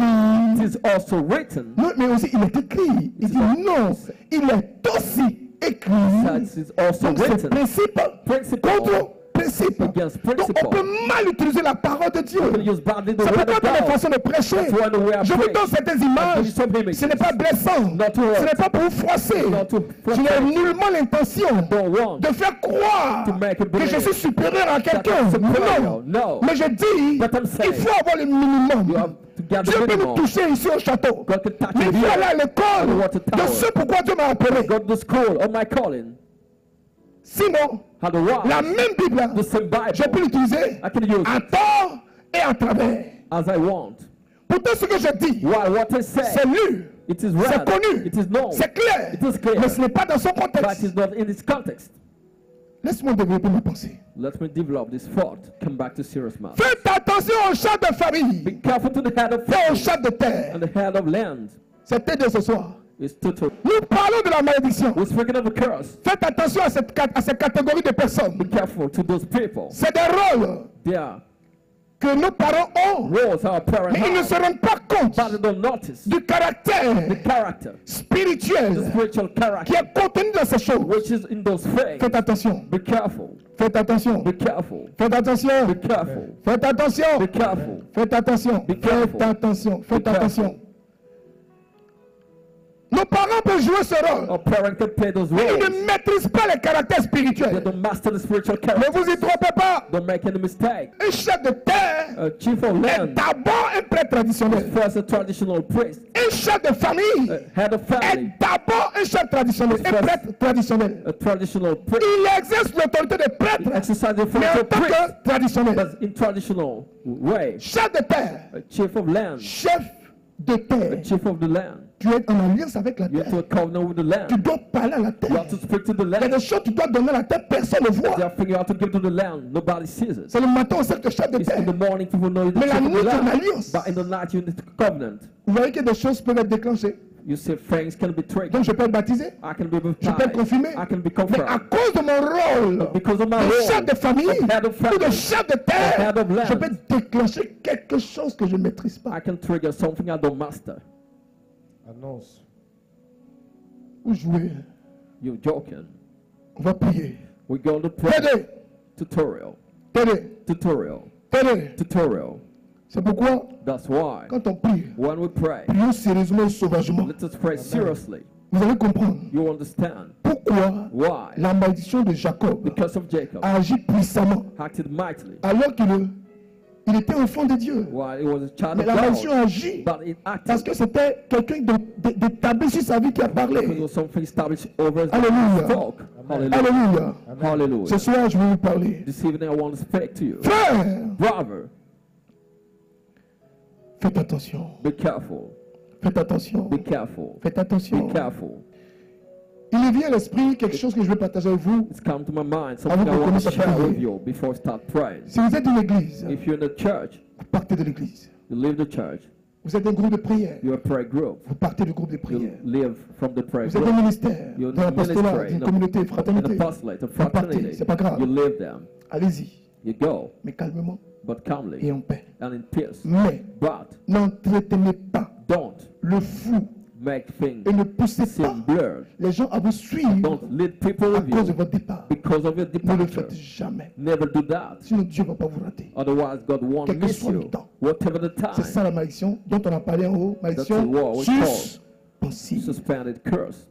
it is also written. Non, mais aussi, il est écrit. Il dit non, il est aussi écrit. That is also Donc c'est written. principe Principle contre principe. against Donc principle. on peut mal utiliser la parole de Dieu. You can use badly the C'est word pourquoi of dans les God. façons de prêcher, That's why the way I je vous preach. donne certaines I images. give you some images. Ce n'est pas blessant. Not to Ce hurt. n'est pas pour vous froisser. Not to Je n'ai frustrate. nullement l'intention Don't want de faire croire to make it que je believe suis supérieur à quelqu'un. I'm superior. Non. No. Mais je dis, But I'm saying, il faut avoir le you minimum. have to get Dieu the peut nous minimum. toucher ici au château. God can touch Mais you il faut aller here. à l'école Water de tower. ce pourquoi Dieu m'a appelé. Go to the school of my calling. Sinon, Otherwise, la même Bible, the same je peux Bible, l'utiliser I can use à tort et à travers. as I want. Pourtant, ce que je dis, While what I c'est say, lu, it is c'est read, connu, it is known, c'est clair, it is clear, mais ce n'est pas dans son but contexte. it's not in its context. Laisse-moi développer ma pensée. Let me develop this thought. Come back to serious matters. Faites attention aux chats de famille. Be careful to the head of Pas aux family chats de terre. and the head of land. C'était de ce soir. It's total. Nous parlons de la malédiction. We're speaking of a curse. Faites attention à ces catégories de personnes. Be careful to those people. C'est des rôles They are que nos parents ont. roles our parents Mais ils ne se have, rendent pas compte but they don't notice du caractère the character, the spirituel spiritual qui character, est contenu dans ces choses. which is in those things. Faites attention. Be careful. Faites attention. Be careful. Faites attention. Be careful. Faites attention. Be careful. Faites attention. Be careful. Faites attention. Faites Be careful. attention. Nos parents peuvent jouer ce rôle. Our parents can play those Mais ils roles. ne maîtrisent pas les caractères They spirituels. don't master the spiritual Ne character. vous y trompez pas. Don't make any mistake. Un chef de terre A chief of est land d'abord un prêtre traditionnel. is first a traditional priest. Un chef de famille Head of family, est d'abord un chef traditionnel, un First. prêtre traditionnel. a traditional priest. Il exerce l'autorité de prêtre, Exercise the mais authority en of tant priest, que traditionnel. but in traditional way. Chef de terre, A chief of land, chef de a terre. chief of the land. Tu es en alliance avec la You have terre. to covenant with the Tu land. dois parler à la You terre. have to speak to the Il y a land. des choses que tu dois donner à la terre, personne ne voit. There are things you have to give to the land. Nobody sees it. C'est le matin, on sait que chef de It's in the terre. morning people know you're the Mais la chief of nuit, the tu es en land. alliance. But in the night you need to covenant. Vous voyez que des choses peuvent être déclenchées. You say things can be triggered. Donc je peux être baptisé, I can be je peux être baptized. confirmé. I can be Mais à confirmed. cause de mon rôle Because of my de chef role, de famille of head of ou de family, chef de of terre, head of land, je peux déclencher quelque chose que je ne maîtrise pas. I can trigger something I don't master. Annonce. Vous jouez, You're joking. on va prier. We're going to pray. Tenez, Tutorial. tenez, Tutorial. tenez. Tutorial. C'est pourquoi, That's why quand on prie, when we pray, prions sérieusement et sauvagement. let us pray seriously. Vous allez comprendre You understand pourquoi why la malédiction de Jacob the curse of Jacob a agi puissamment acted mightily alors qu'il était enfant de Dieu. while he was a child Mais of la malédiction God, agit but it parce acted que c'était quelqu'un d'établi sur sa vie qui a because it parlé. was something established over his Alléluia. folk. Hallelujah. Alléluia. Ce Hallelujah. soir, je vais vous parler. This evening I want to speak to you. Frère, Brother, faites attention. be careful. Faites attention. Be careful. Faites attention. Be careful. Il me vient à l'esprit quelque chose que je vais partager avec vous. It's come to my mind, Avant something I qu'on want commence to à share prier. with you before I start praying. Si vous êtes une église, If you're in a church, vous partez de l'église. you leave the church, Vous êtes un groupe de prière. you're a prayer group. Vous partez du groupe de You prière. live from the prayer Vous êtes un group. ministère, You're d'un in a apostolat, ministry, d'une in communauté, an fraternité. apostolate, a Vous partez, fraternity. c'est pas grave. You live them. Allez-y, You go, mais calmement but calmly et en paix. and in peace. Mais But n'entretenez pas don't le fou make things et ne poussez pas seem blurred. les gens à vous suivre Don't lead people à with cause de you votre départ. because of your Ne le departure. faites jamais. Never do that. Sinon Dieu ne va pas vous rater. Otherwise, God won't Quel que miss soit le you. temps. Whatever the C'est time, ça la malédiction dont on a parlé en haut. That's Malédiction the war we suspensive. suspended curse.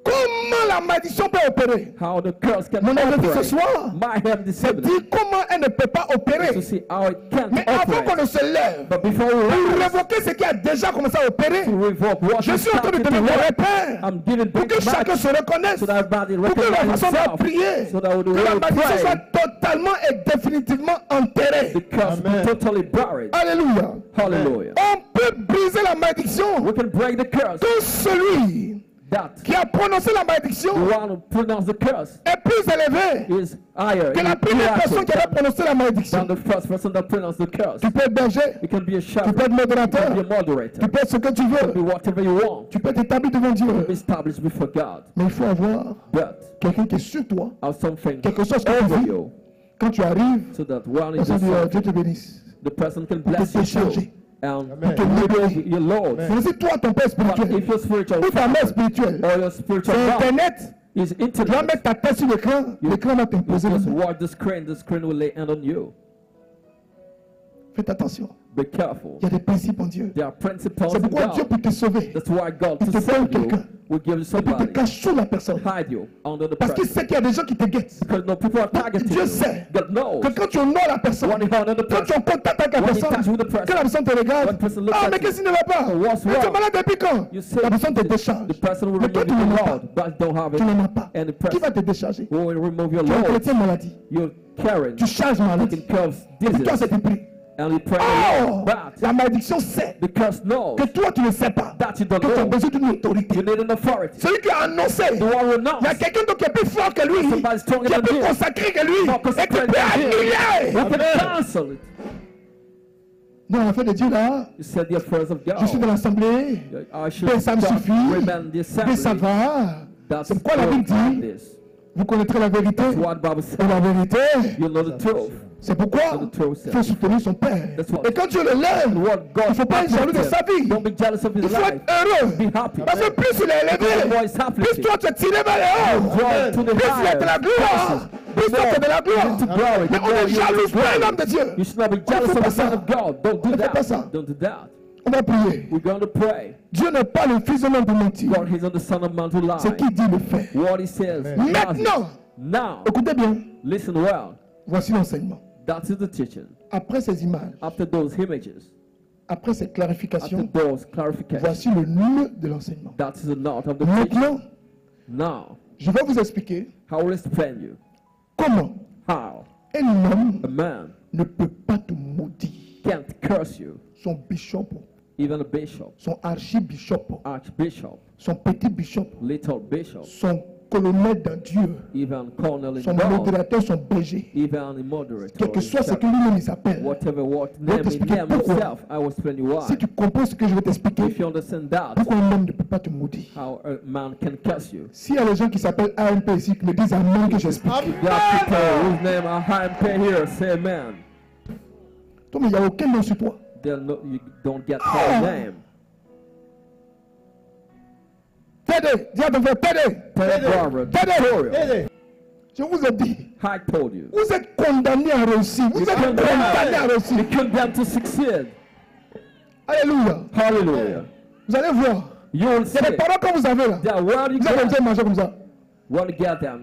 Comment la malédiction peut opérer? How the curse can Mon objectif ce operate. soir, My help this c'est evening dire comment elle ne peut pas to opérer. see how it can Mais avant qu'on operate. ne se lève, But before we pour rise, révoquer ce qui a déjà commencé à opérer, to revoke what je is suis en train de started donner to des work, repères I'm giving pour que big chacun match se reconnaisse, so that everybody pour que la recognize façon de himself, prier, so that we que la will malédiction soit pray. totalement et définitivement enterrée. The curse be Amen. totally buried. Alléluia. Hallelujah. On peut briser la malédiction. We can break the curse. Tout celui That qui a prononcé la malédiction the one who pronounced the curse est plus élevé is higher que la première personne qui avait prononcé la than malédiction. the first person that pronounced the curse. Tu peux être berger, You can be a tu peux shepherd, être you can be a modérateur, moderator, tu peux être ce que tu you can be veux, whatever you want. tu peux t'établir devant Be Dieu. established before God. Mais il faut avoir But quelqu'un qui est sur toi, have something quelque chose que tu over vis. you Quand tu arrives, so that one on is se dit, yourself, Dieu te bénisse. the person can Pour te bless you décharger. and Amen. remove your Lord. C'est aussi toi, ton père But spirituel, if your spiritual ou ta mère father spirituelle. or your spiritual C'est mom Internet. is Tu dois internet, mettre ta tête sur l'écran, l'écran va you t'imposer. just watch the screen will lay hand on you. Faites attention. Be careful. Il y a des principes en Dieu. There are principles C'est in pourquoi Dieu God. peut te sauver. That's why God, Il to te save donne you, quelqu'un. will give you Et puis te somebody, cache sous la personne. hide you under the Parce qu'il person. sait qu'il y a des gens qui te guettent. Because no people are targeting Dieu you. sait God knows. que quand tu honores la personne, When you honor the quand tu es person, en contact avec la when you personne, touch with the que la person, personne te regarde, when person looks ah at mais you, qu'est-ce qui ne va pas? what's Mais tu es wrong? malade depuis quand? You say La personne te décharge. the person will Mais toi remove tu your n'en as pas. Lord, but don't have Tu n'en as it. pas. And the Qui va person te décharger? who will remove your Tu es un Lord, chrétien maladie. you're carrying Tu charges maladie. taking care of Et puis toi disease. c'est épris. Oh, la malédiction sait que toi tu ne sais pas que tu as besoin d'une autorité. Celui qui a annoncé, il y a quelqu'un d'autre qui est plus fort que lui, qui est plus consacré que lui, et qui peut annuler. Non, en fait de Dieu là, je suis dans l'assemblée, et ça me suffit, et ça va. C'est pourquoi la Bible dit, vous connaîtrez la vérité, et la vérité, c'est pourquoi il faut soutenir son père. Et quand Dieu le lève, il ne faut pas être jaloux de sa vie. Il faut être heureux. Parce que plus il est élevé, plus toi tu es tiré vers les hauts, plus il est de la gloire. Plus toi tu es de la gloire. Mais on est jaloux pas l'homme de Dieu. On ne fait pas ça. On ne fait pas ça. On va prier. Dieu n'est pas le fils de l'homme pour mentir. C'est qui dit le fait. Maintenant, écoutez bien. Voici l'enseignement. Après ces images, après ces clarifications, voici le nœud de l'enseignement. Maintenant, je vais vous expliquer comment un homme ne peut pas te maudire. Son bishop, son archibishop, son petit bishop, son colonel dans Dieu, son modérateur, son berger, quel que soit ce que lui-même il s'appelle. Je vais t'expliquer pourquoi. Si tu comprends ce que je vais t'expliquer, pourquoi un homme ne peut pas te maudire. S'il y a des gens qui s'appellent AMP ici qui me disent Amen que j'explique. Toi, mais il n'y a aucun nom sur toi. Tédé, dis à ton frère, Tédé. Je vous ai dit, vous êtes condamné à réussir. Vous êtes condamné à réussir. Alléluia. Vous allez voir. Il y a des paroles que vous avez là. Vous avez besoin de manger comme ça. Il n'y a rien.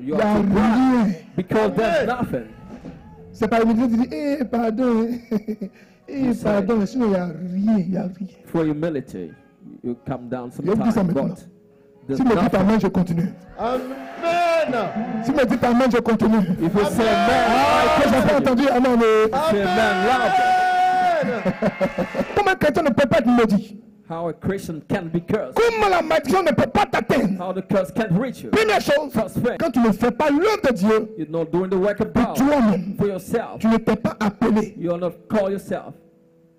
C'est pas une de dire, pardon. Pardon, sinon il n'y a rien. For humility, you come down sometimes. Si me dit amen, je continue. Amen. Si me dit amen, je continue. Il faut say amen. J'ai pas entendu amen. Comment un chrétien ne peut pas être maudit? How a Christian can be cursed. Comment la malédiction ne peut pas t'atteindre? How the curse can't reach you. Première chose, quand tu ne fais pas l'œuvre de Dieu, you're not doing the work of God toi-même, for yourself. Tu ne t'es pas appelé. You are not called yourself.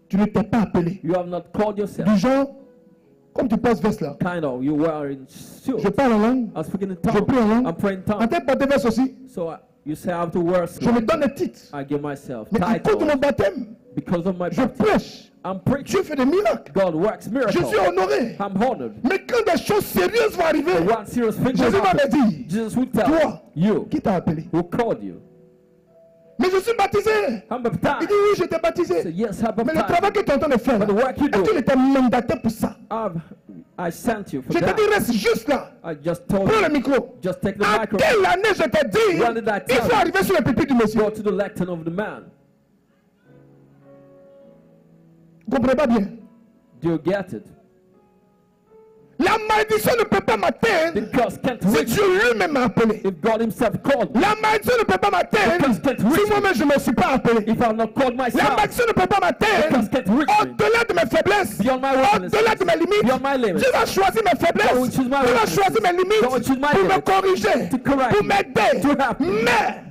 Tu ne t'es pas appelé. You have not called yourself. Du genre, comme tu passes veste là. Kind of, you were in suit. Je parle en langue. I'm speaking in tongue. Je prie en langue. I'm praying in tongue. En tête porter veste aussi. So you say I have to wear. Je me donne des titres. I give myself mais à cause de mon baptême, because of my je prêche. I'm preaching. Dieu fait des miracles. God works miracles. Je suis honoré. I'm honored. Mais quand des choses sérieuses vont arriver, Jésus m'avait dit, toi, qui t'a appelé? Who called you? Mais je suis baptisé. Il dit oui, je t'ai baptisé. Yes, mais le travail que tu es en train de faire, est-ce que tu étais mandaté pour ça? I sent you for je t'ai dit reste juste là. Prends le micro. Just take the micro. Quelle année je t'ai dit il faut arriver sur le pupitre du monsieur. Go to the lectern of the man. Vous comprenez pas bien? Do you get it? La malédiction ne peut pas m'atteindre si Dieu lui-même m'a appelé. La malédiction ne peut pas m'atteindre si moi-même je ne me suis pas appelé. La malédiction ne peut pas m'atteindre au-delà de mes faiblesses, au-delà de mes limites. Dieu va choisir mes faiblesses, Dieu va choisir mes limites pour me corriger, pour m'aider. Mais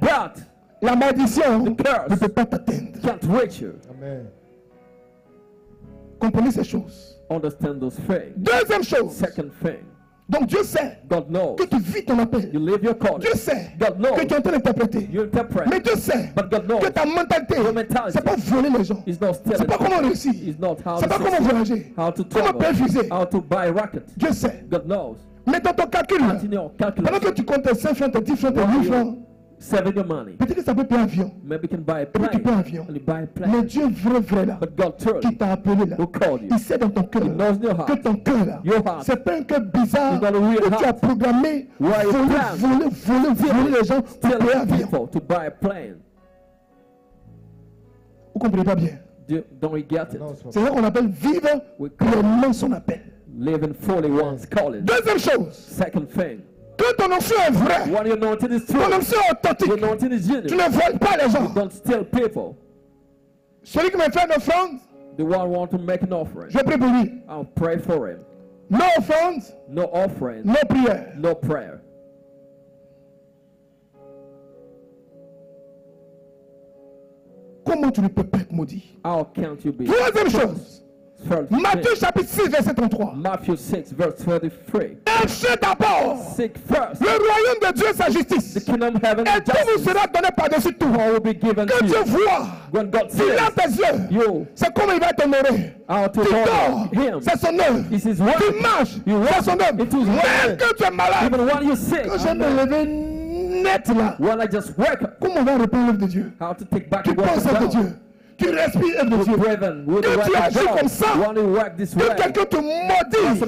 la malédiction ne peut pas t'atteindre. Amen. Comprenez ces choses. Understand those things. Deuxième chose. Second thing. Donc Dieu sait que tu vis ton appel. You live your calling. Dieu sait que tu es en train d'interpréter. Mais Dieu sait que ta mentalité, c'est pas voler les gens. C'est pas comment réussir. C'est pas comment voyager. Comment perfuser. Dieu sait. Mais dans ton calcul, pendant que tu comptes tes 5 francs, tes 10 francs, tes 8 francs, saving your money. Peut-être que ça peut payer un avion. Maybe you can buy a plane. Tu peux un avion. Mais Dieu vrai là, qui t'a appelé là, il sait dans ton cœur que ton cœur là, c'est pas un cœur bizarre où tu as programmé voler les gens pour payer un avion. Vous comprenez pas bien? Don't we get it? C'est ça qu'on appelle vivre pleinement son appel. Living fully one's calling. Deuxième chose. Second thing. Quand ton onction est vrai, ton onction est authentique, tu ne voles pas les gens. Don't steal people. Celui qui me fait une offrande, the one who wants to make an offering, je prie pour lui. I'll pray for him. No offrande, no offering, no prière. No prayer. Comment tu ne peux pas être maudit? How can't you be? Troisième chose. Matthieu chapitre 6 verset 33. Matthew 6 verse 33. Cherchez d'abord le royaume de Dieu et sa justice. The kingdom of heaven et tout vous sera donné par-dessus tout. All will be given que to Dieu you. voit. S'il a tes yeux, c'est comment il va t'honorer. Tu dors, c'est son œuvre. Tu marches, c'est son œuvre. Même quand tu es malade, even when you're sick, quand je me lever net là, when I just wake up, comment on va reprendre l'œuvre de Dieu? How to take back tu penses de Dieu. Tu respires de Dieu. Que tu agis comme ça. Que quelqu'un te maudit.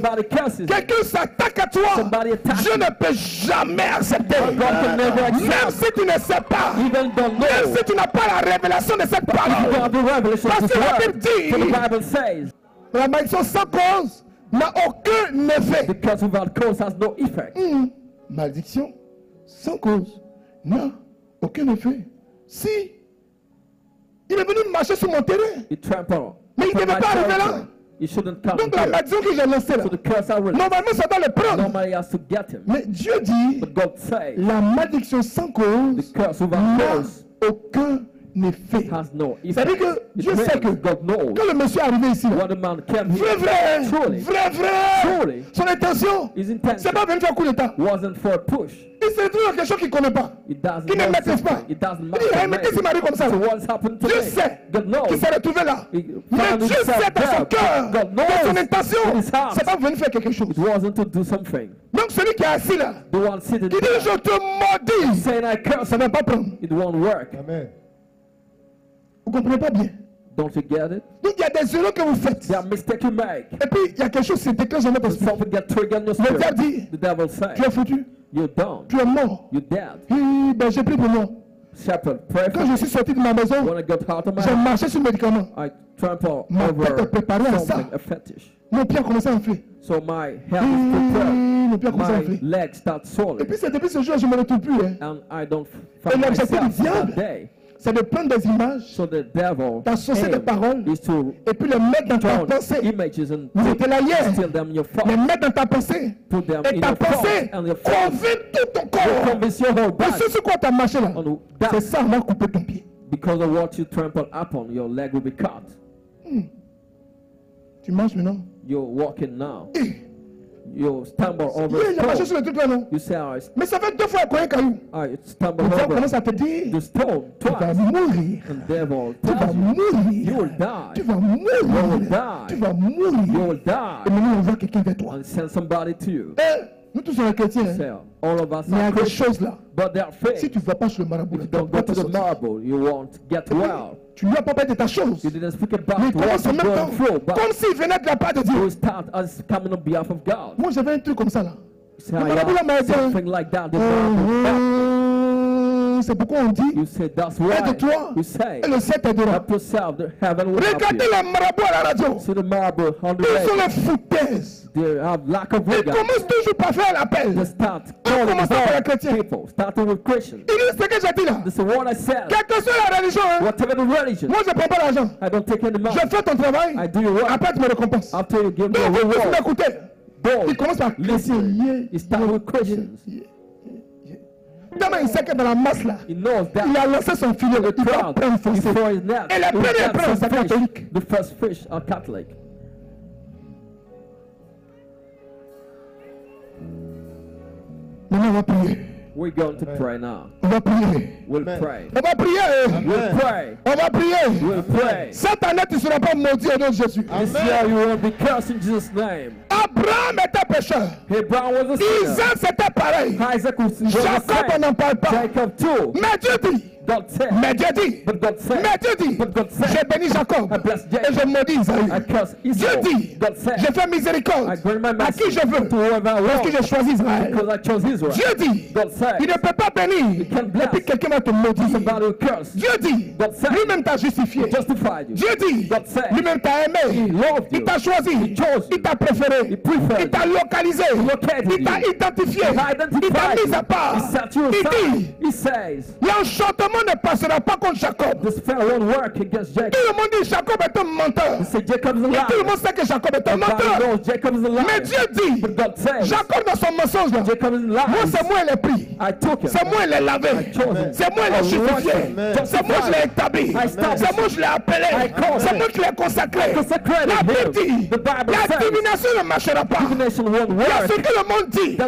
Quelqu'un s'attaque à toi. Je ne peux jamais accepter. Même si tu ne sais pas. Même si tu n'as pas la révélation de cette parole. Parce que la Bible dit. La malédiction sans cause n'a aucun effet. Because without cause has no effect. Malédiction sans cause n'a aucun effet. Si il est venu marcher sur mon terrain. Mais il ne devait pas arriver là. Donc la malédiction que j'ai lancée là, normalement ça doit le prendre. Mais Dieu dit, la malédiction sans cause n'a aucun effet. C'est-à-dire que Dieu sait que quand le monsieur est arrivé ici, vrai, son intention, c'est pas venir faire un coup d'état. Il se trouve quelque chose qu'il ne connaît pas, qu'il ne maîtrise pas. Il dit, mais qu'est-ce qui m'arrive comme ça? Dieu sait qu'il s'est retrouvé là. Mais Dieu sait dans son cœur que son intention, c'est pas venir faire quelque chose. Donc celui qui est assis là, qui dit, je te maudis, ça ne va pas prendre. Amen. Vous ne comprenez pas bien? Don't you get it? Donc il y a des erreurs que vous faites. There are mistakes you make. Et puis il y a quelque chose qui se déclenche dans votre esprit. Le diable dit, tu es foutu. You're done. Tu es mort. You're dead. Ben, j'ai pris pour moi. Quand je suis sorti de ma maison, j'ai marché sur le médicament. Ma tête est préparée à ça. Mon pied a commencé à enfler. So my head is prepared. Mon pied a commencé à enfler. My legs start swelling. Et puis c'est depuis ce jour je ne me retrouve plus. And I don't find et l'objectif du diable, c'est de prendre des images, d'associer des paroles, et puis les mettre dans ta pensée. Vous étiez là hier, les mettre dans ta pensée. Et ta pensée convainc tout ton corps. Et ce sur quoi tu as marché là, c'est ça, on va couper ton pied. Because of what you trample upon, your leg will be cut. Tu marches maintenant. You're walking now. You stumble over a stone. You say, mais ça fait 2 fois qu'on a un caillou. I stumble over commence à te dire, the stone twice. Tu vas mourir. And devil tu vas mourir. You will die. Tu vas mourir. You will die. Tu vas mourir. You will die. Et maintenant on voit quelqu'un vers toi. And send somebody to you. Nous tous sommes chrétiens. All of us mais il y a des choses là. But there are things. Si tu ne vas pas sur le marabout, if you don't go to the marble, you won't get well. Tu ne lui as pas parlé de ta chose. You didn't speak about mais il commence en même temps, comme s'il venait de la part de Dieu. You start as coming on behalf of God. Moi j'avais un truc comme ça là. Le marabout là m'a dit. Something like that. C'est pourquoi on dit, aide-toi, et le ciel t'aidera. Regardez les marabouts à la radio. Ils sont les foutaises. Ils commencent toujours par faire l'appel. On commence par les chrétiens. Il dit ce que j'ai dit là. Quelle que soit la religion, moi je ne prends pas l'argent. Je fais ton travail. Après tu me récompenses. Donc vous m'écoutez. Il commence par chrétien. Tellement il sait que dans la masse là, il a lancé son filet, il va prendre forcé. Et les premiers prennent, c'est catholique. The first fish are Catholic. Maintenant on va prier. We're going to pray now. On va prier. We'll pray. On va prier. We'll pray. On va prier. We'll pray. Cette année tu ne seras pas maudit au nom de Jésus. This year you won't be cursed in Jesus' name. Abraham était pécheur. Abraham was a sinner. Isaac c'était pareil. Isaac was Jacob on n'en parle pas. Jacob too. Mais Dieu dit. God said. Mais Dieu dit. But God said. Mais Dieu dit. But God said. J'ai béni Jacob. I blessed Jacob. Et je maudis Isaïe. I cursed Israel. Dieu dit. God said. Je fais miséricorde. I grant my mercy à qui je veux. To whoever I want. Parce que j'ai choisi Israël. Because I chose Israel. Dieu dit. God said. Il ne peut pas bénir Et puis quelqu'un va te maudire. Dieu dit, lui-même t'a justifié. Dieu dit, lui-même t'a aimé. Il t'a choisi. Il t'a préféré. Il t'a localisé. Il t'a identifié. Il t'a mis à part. Il dit, l'enchantement ne passera pas contre Jacob. Tout le monde dit Jacob est un menteur. Et tout le monde sait que Jacob est un menteur. Mais Dieu dit, Jacob dans son mensonge là, moi c'est moi qui l'ai pris. C'est moi qui l'ai lavé. C'est moi qui l'ai justifié. C'est moi qui l'ai établi. C'est moi qui l'ai appelé. C'est moi qui l'ai consacré. La Bible dit, la divination ne marchera pas. Il y a ce que le monde dit. Il y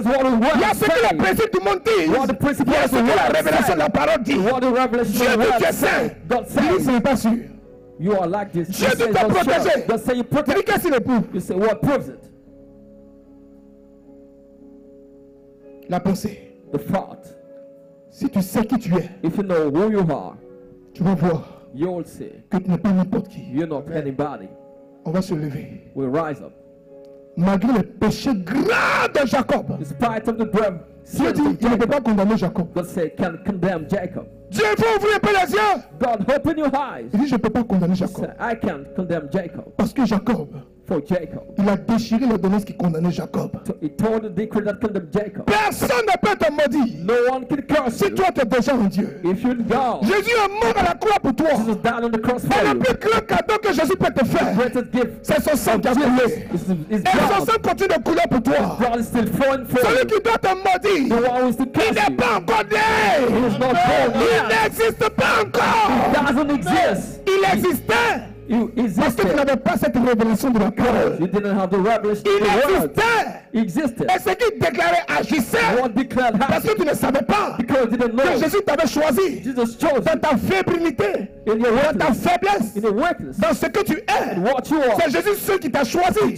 a ce que le principe du monde dit. Il y a ce que la révélation de la parole dit. Dieu dit tu es saint. Lui, ce n'est pas sûr. You are like this. Dieu dit te protéger. Just say you protect. Qu'est-ce qu'il éprouve? You say what proves it? La pensée. The thought. Si tu sais qui tu es, if you know who you are, tu vas voir you'll see que tu n'es pas n'importe qui. You're not anybody. On va se lever. We'll rise up. Malgré les péchés grands de Jacob. In spite of the grave. Dieu dit, il ne peut pas condamner Jacob. God say, can condemn Jacob. Dieu, il faut ouvrir un peu les yeux. God, open your eyes. Il dit, je ne peux pas condamner Jacob. Say, I can't condemn Jacob. Parce que Jacob, for Jacob, il a déchiré l'ordonnance qui condamnait Jacob. He tore the decree that condemned Jacob. Personne ne peut te maudire. No one can curse si toi tu es déjà en Dieu. If you're in God, Jésus est mort à la croix pour toi. Jesus died on the cross for et you. le plus grand cadeau que Jésus peut te faire, c'est son sang qui a coulé. Et son sang continue de couler pour toi. Celui qui doit te maudire, il n'est pas encore né. Il n'existe pas encore. Il existait. Parce que tu n'avais pas cette révélation de la parole. Il existait. Et ce qu'il déclarait agissait. Parce que tu ne savais pas que Jésus t'avait choisi dans ta fébrilité, dans ta faiblesse, dans ce que tu es. C'est Jésus seul qui t'a choisi.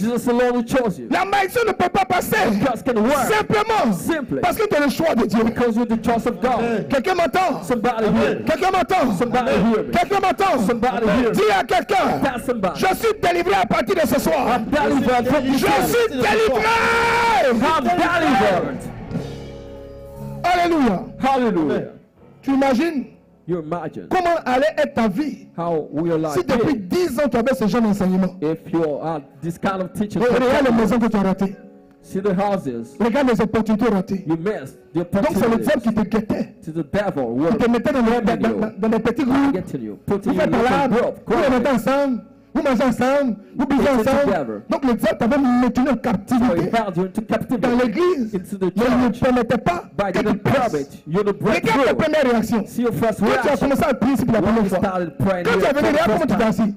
La malédiction ne peut pas passer simplement parce que tu es le choix de Dieu. Quelqu'un m'entend? Quelqu'un m'entend? Quelqu'un m'entend? Dis à quelqu'un, je suis délivré à partir de ce soir. Je suis délivré. Alléluia. Hallelujah. Tu imagines comment allait être ta vie si depuis 10 ans tu avais ce genre d'enseignement? Regarde les maisons que tu as ratées. See the houses. Regarde les opportunités ratées. You missed the donc c'est le diable qui te guettait. C'est the devil. Il te mettait dans des petits groupes. Vous faites malade. Vous mettez ensemble. Vous mangez ensemble. Vous buvez ensemble. Donc le diable t'avait maintenu en captivité. Dans l'église, il ne permettait pas que tu passes. Regarde ta première réaction. Quand tu as commencé à prier pour la première fois. Quand tu es venu, regarde comment tu t'es assis.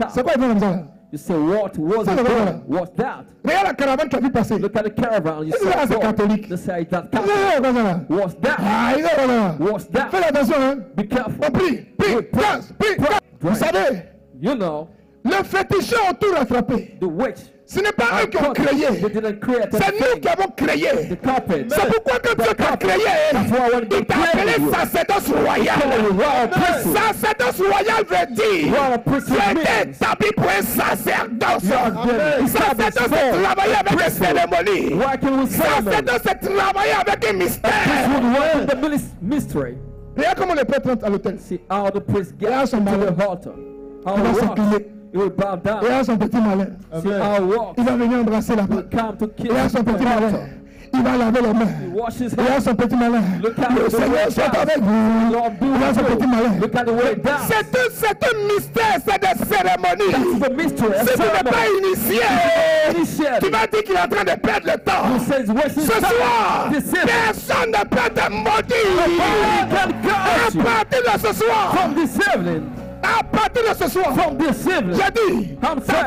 C'est quoi le problème? You say, what was it? What's that? Regarde la caravane que tu as vu passer. Look at the caravan. You say, c'est catholique. They say that Catholic. What's that? What's that? Fais attention, hein. Be careful. On prie. Vous savez, you know, le féticheur ont tout rattrapé. The witch. Ce n'est pas eux qui ont créé. C'est nous qui avons créé. C'est pourquoi quand Dieu t'a créé, il t'a appelé sacerdoce royal. Sacerdoce royal veut dire tu es établi pour un sacerdoce. Sacerdoce, c'est travailler avec des cérémonies. Sacerdoce, c'est travailler avec un mystère. Regarde comment les prêtres entrent à l'autel. Regarde son malheur. Il va s'incliner. Regarde son petit malin. Il va venir embrasser la main. Regarde son petit malin. Il va laver les mains. Regarde son petit malin. Le Seigneur soit avec vous. Regarde son petit malin. C'est un mystère, c'est des cérémonies. Si tu n'es pas initié, tu vas dire qu'il est en train de perdre le temps. Ce soir, personne ne peut te maudire. À partir de ce soir, à partir de ce soir, j'ai dit, ta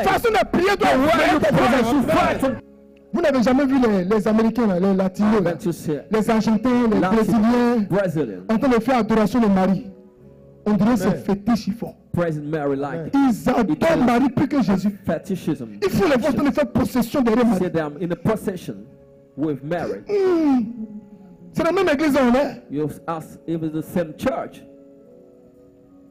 façon de prier doit ouvrir. Vous n'avez jamais vu les Américains, les Latinos, les Argentins, les Brésiliens, en train de faire adoration de Marie. On dirait que c'est fétiche, ils font. Ils adorent Marie plus que Jésus. Il faut les voir en train de faire possession de Marie. C'est la même église on est.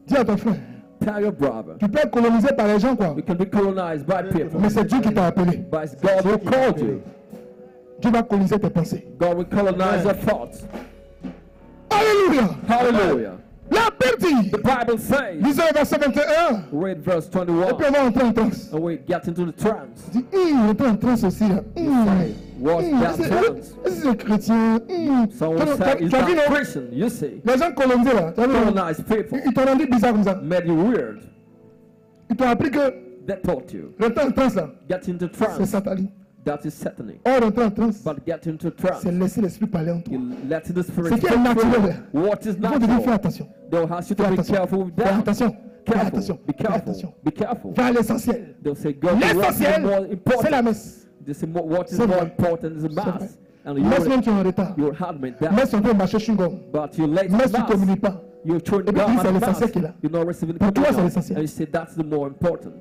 Dis à ton frère. Tell your brother. Tu peux être colonisé par les gens, quoi. You can be colonized by people. Mais c'est Dieu qui t'a appelé. But it's God who called you. Dieu va coloniser tes pensées. God will colonize your thoughts. Alléluia. Hallelujah. La Bible dit, the Bible says, lisons le verset 21, read verse et 21, puis on va entrer en transe. and we get into the trance. Il dit, on est en transe aussi. Là. What's that trance? C'est chrétien. Someone said, is that Christian? You see, Les gens colonisés là, colonized people ils t'ont rendu bizarre comme ça. made you weird. Ils t'ont appris que That taught you. rentrer en transe là, Get into c'est trance. satanique. That is satanic. Or rentrer en transe, But get into trance. c'est laisser l'esprit parler en toi. You let the spirit C'est qui est naturel. what is Il faut devoir faire natural. attention. They'll ask you to Fais be attention. careful with Fais that. attention. Fais Careful. attention. Be Fais careful. attention. Be careful. Va à l'essentiel. They'll say, go to what is L'essentiel, more c'est important. la messe. They say, what is C'est more vrai. important is the C'est vrai. mass. And Messe même qui est en retard. you're admit that. Messe on peut marcher chewing-gum. But you're late Messe to tu ne communiques mass. pas. You're chewing Et puis, gum c'est at l'essentiel mass. qui est là. You're not receiving the Pour toi, c'est communion. l'essentiel. And you say that's the more important.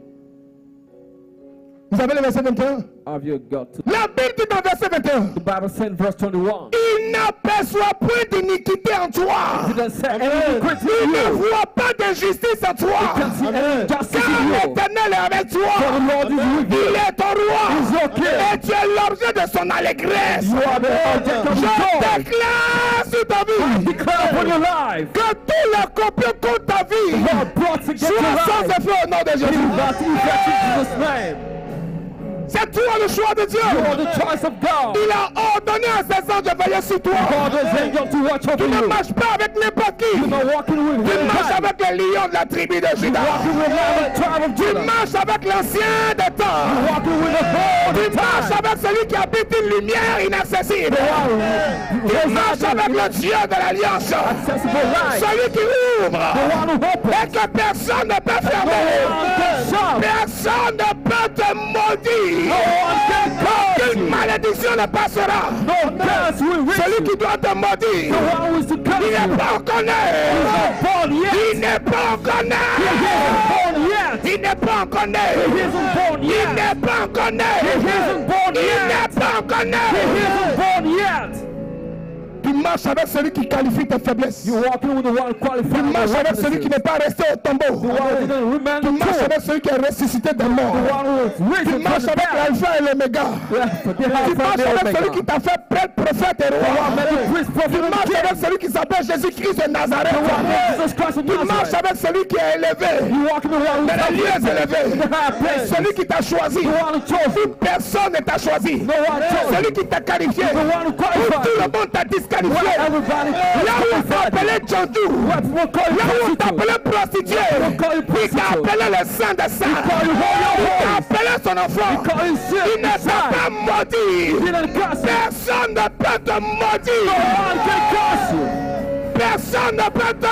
Vous avez le verset 21? Have you got to? La Bible dit dans le verset 21. The Bible says in verse 21. Il n'aperçoit point d'iniquité en toi. It didn't say any iniquity Il in ne you. voit pas d'injustice en toi. You can't see any justice Car in you. l'Éternel est avec toi. For the Lord is with you. Il est ton roi. He's your king. Et tu es l'objet de son allégresse. You are the object of Je joy. déclare sur ta vie Declare upon your life. que tous les copieux contre ta vie God brought to get your soient sans life. effet au nom de Jésus. That effect in Jesus' name. C'est toi le choix de Dieu. You are the choice of God. Il a ordonné à ses anges de veiller sur toi. God is angel to watch over Tu ne you. marches pas avec n'importe qui. You're not walking with Tu marches anybody. avec les lions de la tribu de Juda. Walking with the tribe of Tu Judah. marches avec l'ancien des temps. Walking with the whole Tu marches time. avec celui qui habite une lumière inaccessible. Tu marches avec le Dieu de l'Alliance. Accessible life. Celui qui ouvre The one who opens. et que personne ne peut fermer. Shut. Personne ne peut te maudire. Aucune malédiction ne passera. No curse will reach Celui you. qui doit te maudire, The one who is to curse il you. n'est pas encore né. Born yet. Il n'est pas encore né. Born yet. Il n'est pas encore né. He isn't born Il yet. n'est pas encore né. He isn't born Il yet. n'est pas encore He né. isn't born yet. Tu marches avec celui qui qualifie tes faiblesses. You're walking with the one Tu qualified. marches avec celui qui n'est pas resté au tombeau. The one who didn't remain Tu marches true. avec celui qui est ressuscité des morts. The one who is Tu risen marches from the avec dead. l'alpha et l'oméga. Tu marches avec celui qui t'a fait prêtre, prophète et roi. Tu marches avec celui qui s'appelle Jésus-Christ de Nazareth. Tu marches avec celui qui est élevé. Mais les lieux élevés. Celui qui t'a choisi. Personne ne t'a choisi. Celui qui t'a qualifié. Tout le monde t'a disqualifié. Là où on t'a appelé Tchandou. Là où on t'a appelé prostituée. Il t'a appelé le sang des saints. Il t'a appelé son enfant. Il ne t'a pas maudit. Personne ne peut te maudire. Personne ne peut te...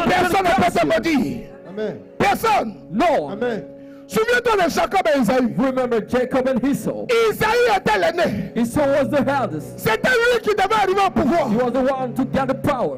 Personne ne peut te maudire. Amen. Personne. No. Amen. Souviens-toi de Jacob et Isaïe. Remember Jacob and Esau. Isaïe était l'aîné. Esau was the eldest. C'était lui qui devait arriver au pouvoir. He was the one to get the power.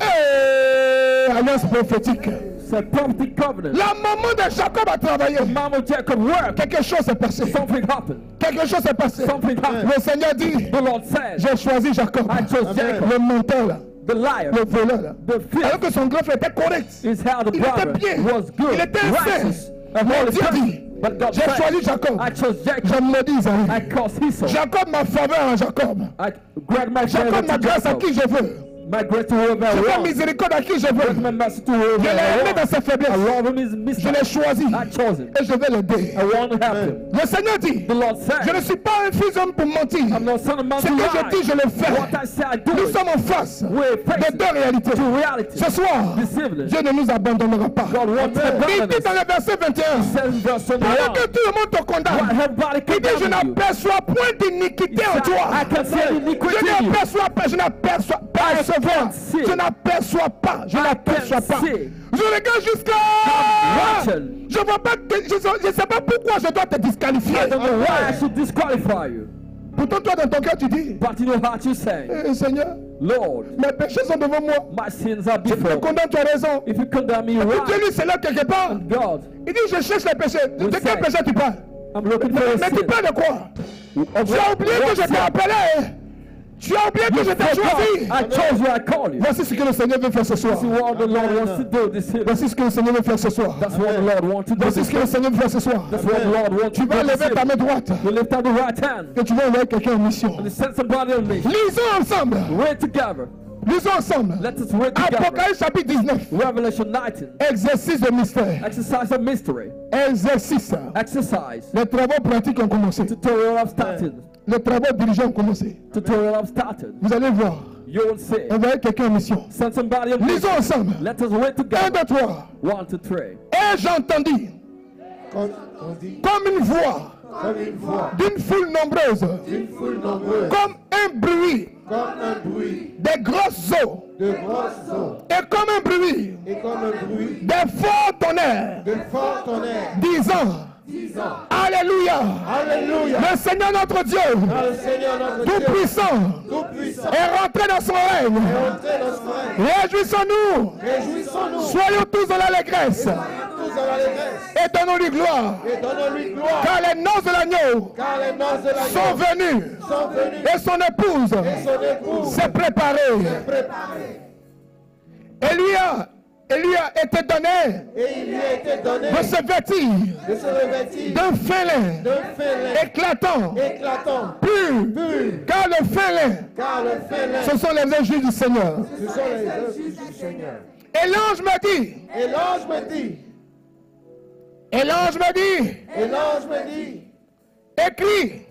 Alliance prophétique. It's a prophetic covenant. La maman de Jacob a travaillé. Mama Jacob worked. Quelque chose s'est passé. Something happened. Quelque chose s'est passé. Something happened. Le Seigneur dit, The Lord said, j'ai choisi Jacob. I chose Jacob, Le menteur là. the liar, Le voleur là. the Alors thief. que son grand frère était correct. Is how the Il était brother bien. was good, Il était saint. righteous, a Mais holy Dieu person. dit, But God j'ai said, choisi Jacob. I chose Jacob. Je maudis I Isaïe. caused Esau. Jacob m'a faveur en Jacob. I grant my favor Jacob m'a to grâce à Jacob. qui je veux. My grace to whoever I Je fais want. miséricorde à qui je veux. My mercy to whoever Je l'ai I aimé dans want. ses faiblesses. I love him his Je mistakes. l'ai choisi. I chose him. Et je vais l'aider. I want to help him. Le Seigneur dit, The Lord je ne said, suis pas un fils d'homme pour mentir. I'm not son of man Ce to que je dis, lie. je le fais. What I say, I do Nous it. sommes en face We're de facing deux réalités. to reality. Ce soir, This evening, Dieu ne nous abandonnera pas. God wants to Il abandon dit dans us. le verset 21, Says in verse pendant que 21, tout le monde te what condamne, everybody il dit, je condemns you. n'aperçois point d'iniquité en toi. I can see Je iniquity in you. n'aperçois pas, je n'aperçois pas recevoir. see. Je n'aperçois pas, je n'aperçois pas. see. Je regarde jusqu'à... watching. Je vois pas que, je ne sais pas pourquoi je dois te disqualifier. I don't know why I should disqualify you. Pourtant toi dans ton cœur tu dis, But in your heart you say, Seigneur, Lord, mes péchés sont devant moi. my sins are Je te before me. condamne, tu as raison. If you condemn me Et Dieu right, lui c'est là quelque part. God, Il dit je cherche les péchés. De quel say, péché tu parles? I'm looking for a Mais tu sin. parles de quoi? Of Tu as oublié que what je t'ai sin? appelé. Tu as oublié que je t'ai choisi. I chose you, I call you. Voici ce que le Seigneur veut faire ce soir. This is what the Lord wants to do this evening. Voici ce que le Seigneur veut faire ce soir. That's what the Lord wants to do Voici this ce que le evening. Seigneur veut faire ce soir. That's what the Lord wants Tu to vas do this lever ta main evening. droite You lift up the right hand et tu vas envoyer quelqu'un en mission. and you send somebody on me. Lisons ensemble We're together. Lisons ensemble. Let us read together. Apocalypse chapitre 19. Revelation 19. Exercice de mystère. Exercise of mystery. Exercice. Exercise. Les travaux pratiques ont commencé. Tutorial have started. Les travaux dirigeants ont commencé. Tutorial have started. Vous allez voir. You will see. Envoyez quelqu'un en mission. Send somebody on mission. Lisons ensemble. Let us read together. 1, 2, 3. 1, 2, 3. Et j'entendis comme une voix d'une foule nombreuse, comme un bruit des grosses eaux, et comme un bruit des forts tonnerres, disant Alléluia. Alléluia. Le Seigneur notre Dieu, Tout-Puissant, est rentré dans son règne. Réjouissons-nous. Soyons tous dans l'allégresse. Et donnons-lui gloire. Car les noces de l'agneau sont venues. Et son épouse s'est préparée. Et lui a été donné de se vêtir d'un félin éclatant, pur, car le félin, ce sont les injures du Seigneur. Et l'ange me dit, écris,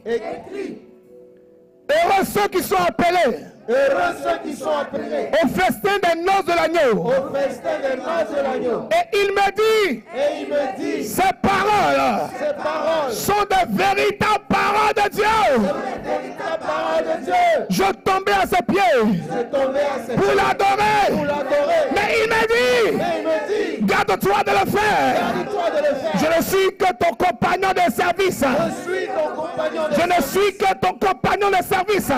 heureux ceux qui sont appelés au festin des noces de l'agneau. Et il me dit, ces paroles sont de véritables paroles de Dieu. Je tombais à ses pieds pour l'adorer. Mais il me dit, garde-toi de le faire. Je ne suis que ton compagnon de service. Je ne suis que ton compagnon de service.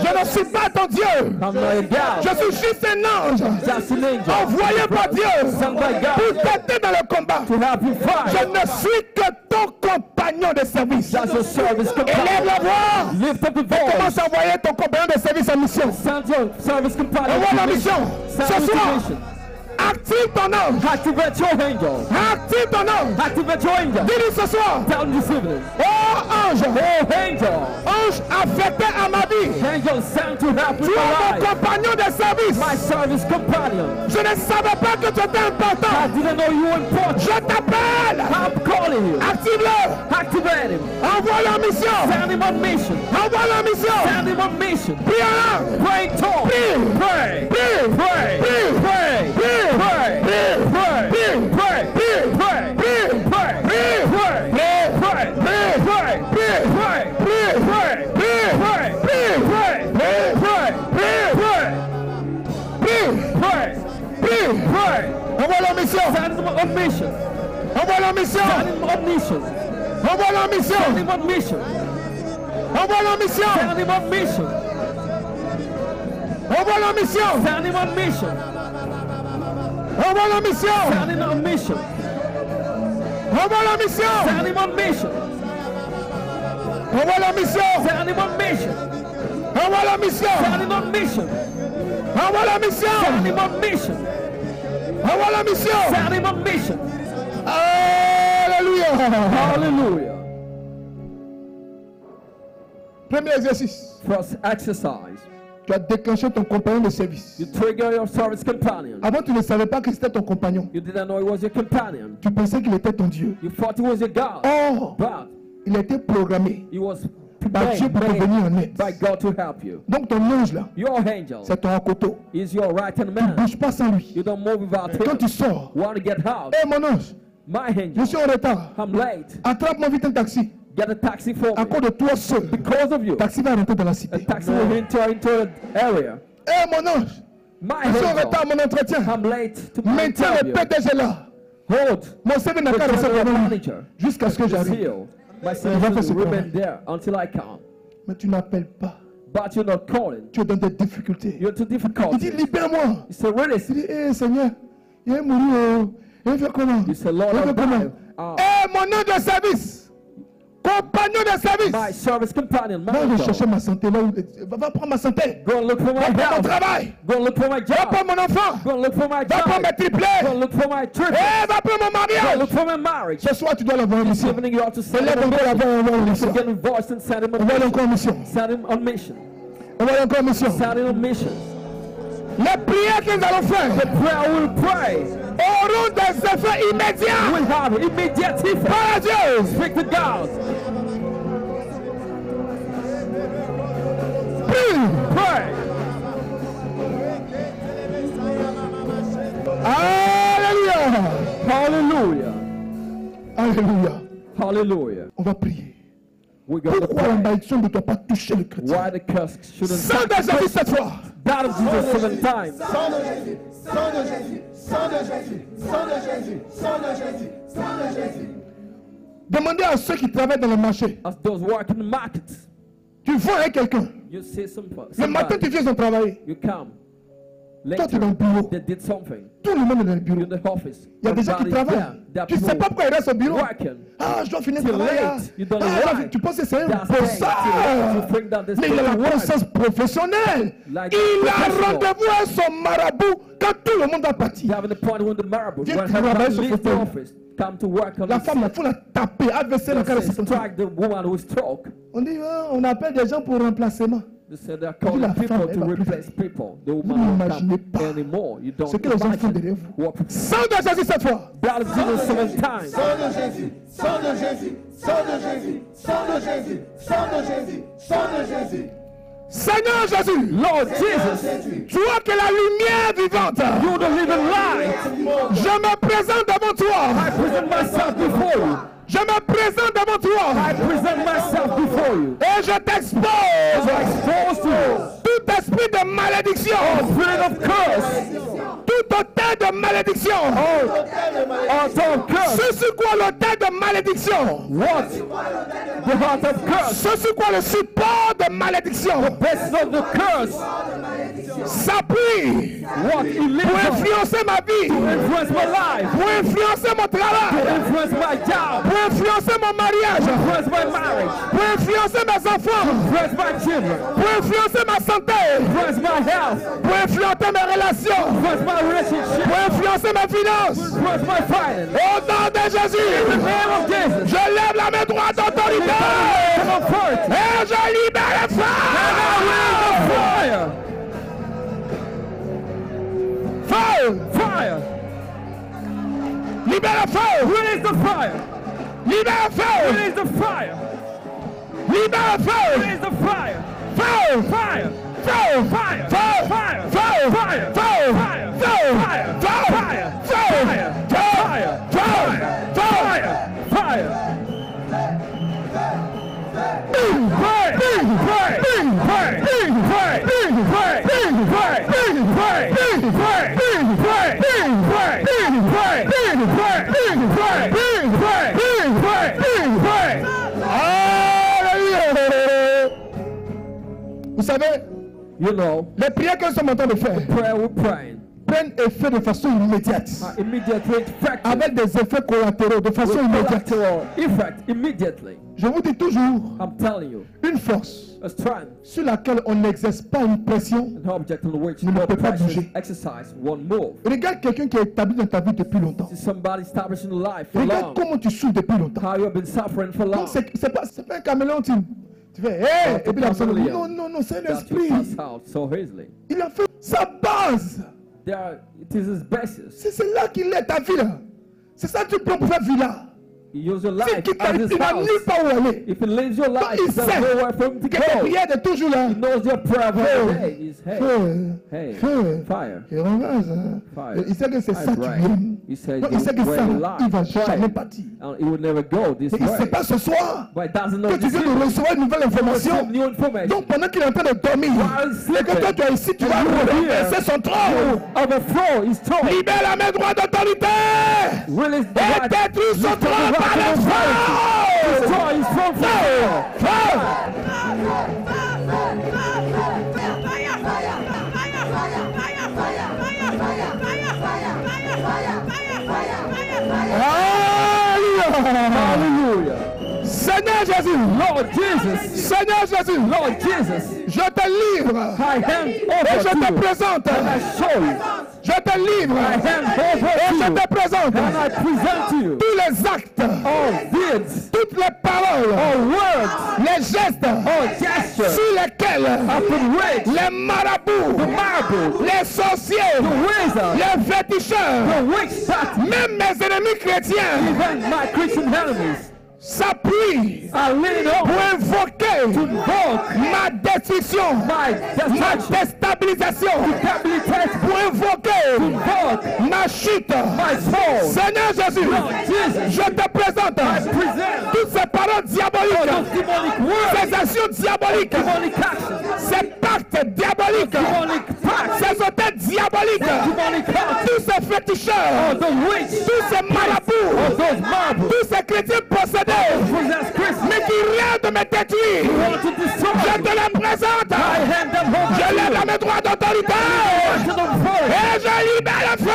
Je ne suis pas ton Dieu. Je suis juste un ange envoyé par Dieu pour t'aider dans le combat. Je ne suis que ton compagnon de service. Élève la voix et commence à envoyer ton compagnon de service en mission. Envoie la mission. Ce soir, active ton ange. Activate your angel. Active ton ange. Activate your angel. Dis-lui ce soir. Tell him this evening. Oh ange. Oh angel. Ange affecté à ma vie. Angel sent to help me. Tu es mon compagnon de service. My service companion. Je ne savais pas que tu étais important. I didn't know you were important. Je t'appelle. I'm calling you. Active-le. Activate him. Envoie la mission. Send him on mission. Envoie la mission. Send him on mission. Prie en langue. Pray talk. Prie. Pray. Prie. Pray. Prie. Pray. Prie. Pray. Prie. Pray. Prie. Pray. Prie. Pray. Prie. Pray. Prie. Pray. Prie. Pray. Prie. Pray. Prie. Pray. Prie. Pray. Prie. Pray. Prie. Pray. Prie. Pray. Prie. Pray. Prie. Pray. Envoie la mission. Send him on mission. Envoie la mission. Send him on mission. Envoie la mission. Send him on mission. Envoie la mission. Send him on mission. Envoie la mission. Send him on mission. Envoie la mission. Send him on mission. Envoie la mission. Send him on mission. Envoie la mission. Send him on mission. Envoie la mission. Send him on mission. Envoie la mission. Send him on mission. Envoie la mission. Send him on mission. Alléluia. Hallelujah. Premier exercice. First exercise. Tu as déclenché ton compagnon de service. You trigger your service companion. Avant, tu ne savais pas que c'était ton compagnon. You didn't know he was your companion. Tu pensais qu'il était ton Dieu. You thought he was your God. Or, But il a été programmé he was par Dieu pour te venir en aide. by God to help you. Donc ton ange là, Your angel c'est ton akoto. is your right hand Tu ne man. bouges pas sans lui. You don't move without Quand tu him. sors, Want to get out? hé mon ange, My je angel, suis en retard. I'm late. Attrape-moi vite un taxi. Get a taxi for À me. cause de toi seul, Because of you, le taxi va rentrer dans la a cité. taxi will enter into an area. Hé mon ange, My je suis en retard à angel, mon entretien. I'm late to my Maintiens le interview. PDG là. Hold Mon CV n'a the qu'à rester general devant lui manager. jusqu'à ce que The j'arrive. seal. My va faire signature ce will travail. remain there until I come. Mais tu n'appelles pas. But you're not calling. Tu es dans des difficultés. You're too Il difficult. dit libère-moi. You say, really? Il dit, hé Seigneur, il est mouru. Il fait comment? You say, Lord, Il fait I'm comment? dying. Hé mon nom de service. Compagnon de service. My service companion, my Va aller angel. chercher ma santé là où. Va prendre ma santé. Go and look for my Va prendre mon health. travail. Go and look for my Va job. prendre mon enfant. Go and look for my Va prendre job. mes triplés. Go and look for my trip. Hé, va prendre mon Go and mariage. look for my marriage. Ce soir, tu dois l'avoir en This mission. evening you have to send Élève him on encore la mission. voix, envoie en mission. Get invoiced and send him on Envoie encore en mission. mission. Send him on mission. Envoie encore en mission. Send him on mission. Les prières que nous allons faire, the prayer we'll pray, auront des effets immédiats. Will have immediate effect. Par Dieu. Speak to God. Pray. Alléluia. Hallelujah. Alléluia. Hallelujah. On va prier. Pourquoi la malédiction ne doit pas toucher le chrétien? Why the curse shouldn't Sang de Jésus cette fois. Blood of Jesus 7 times. Sang de Jésus. Sang de Jésus. Sang de Jésus. Sang de Jésus. Sang de Jésus. Sang de Jésus. Demandez à ceux qui travaillent dans le marché. As those working in the market. Tu vois avec quelqu'un. You see le matin tu viens travailler. You come. Toi tu es dans le bureau. They did something. Tout le monde est dans le bureau. In the office. Il y a des gens qui travaillent. Tu ne sais pas pourquoi ils restent au bureau. Ah, je dois finir de travailler. Tu penses que c'est un bossard. Mais il a la conscience professionnelle. Il a rendez-vous à son marabout quand tout le monde a parti. Viens travailler sur le office. La femme, il faut la taper, AVC la caresse. On dit, on appelle des gens pour remplacement. They said they're calling people to replace people. The woman won't come anymore. You don't imagine what people. Sang de Jésus cette fois. Blood of Jesus 7 times. Sang de Jésus. Sang de Jésus. Sang de Jésus. Sang de Jésus. Sang de Jésus. Sang de Jésus. Seigneur Jésus, Lord Jesus, toi que la lumière vivante, you the living light. Je me présente devant toi. I present myself before you. Je me présente devant toi. I present myself before you. Et je t'expose. Tout esprit de malédiction. Spirit of curse. Tout autel de malédiction. Ce sur quoi l'autel de malédiction. What? The heart of curse. Ce sur quoi le support de malédiction. The basis of the curse. S'appuie. What? Pour influencer ma vie. To influence my life. Pour influencer mon travail. To influence my job. Pour influencer mon mariage. To influence my marriage. Pour influencer mes enfants. To influence my children. Pour influencer ma santé. To influence my health. Pour influencer mes relations. To influence my relationship. Pour influencer mes finances. To influence my finance. Au nom de Jésus. In the name of Jesus. Je lève la main droite d'autorité. Et je libère le feu. Fire. Fire. Libère le feu. Release the fire. Libère le feu. Release the fire. Libère le feu. Release the fire. Feu. Fire. Feu. Fire. Feu. Fire. Feu. Fire. Feu. Fire. Feu. Fire. Feu. Fire. Feu. Fire. Fire. Fire. Vous savez, you know, les prières que nous sommes en train de faire prennent effet de façon immédiate. Avec des effets collatéraux de façon immédiate. Je vous dis toujours, une force sur laquelle on n'exerce pas une pression ne peut pas bouger. Regarde quelqu'un qui est établi dans ta vie depuis longtemps. Regarde comment tu souffres depuis longtemps. Donc c'est pas un caméléon. Tu fais, hey, et puis non, c'est un esprit. Il a fait sa base. C'est là qu'il est ta vie là. C'est ça que tu prends pour faire vie là. Use your life as his house. If he lives your life, he knows nowhere for him to go. He knows your prayer every day is hey, fire. Il sait que c'est ça qui vient. Il sait que ça, il va jamais partir. He will never go this way. Il ne sait pas ce soir que tu viens de recevoir une nouvelle information. Donc pendant qu'il est en train de dormir, et que toi tu es ici, tu vas renverser son trône. Libère la main droite d'autorité. Et détruis son trône. Hallelujah. Seigneur Jésus, Lord Jesus, Seigneur Jésus, Lord Jesus, je te livre et je te présente Je te livre et je te présente tous les actes, toutes les paroles, les gestes sur lesquels les marabouts, les sorciers, les féticheurs, même mes ennemis chrétiens s'appuie pour invoquer ma destruction, ma déstabilisation, pour invoquer ma chute. Seigneur Jésus, je te présente toutes ces paroles diaboliques, ces actions diaboliques, ces pactes diaboliques, ces hôtels diaboliques, tous ces féticheurs, tous ces marabouts, tous ces chrétiens possédés, mais qui rêvent de me détruire. Je te les présente. Je lève à mes droits d'autorité et je libère le feu.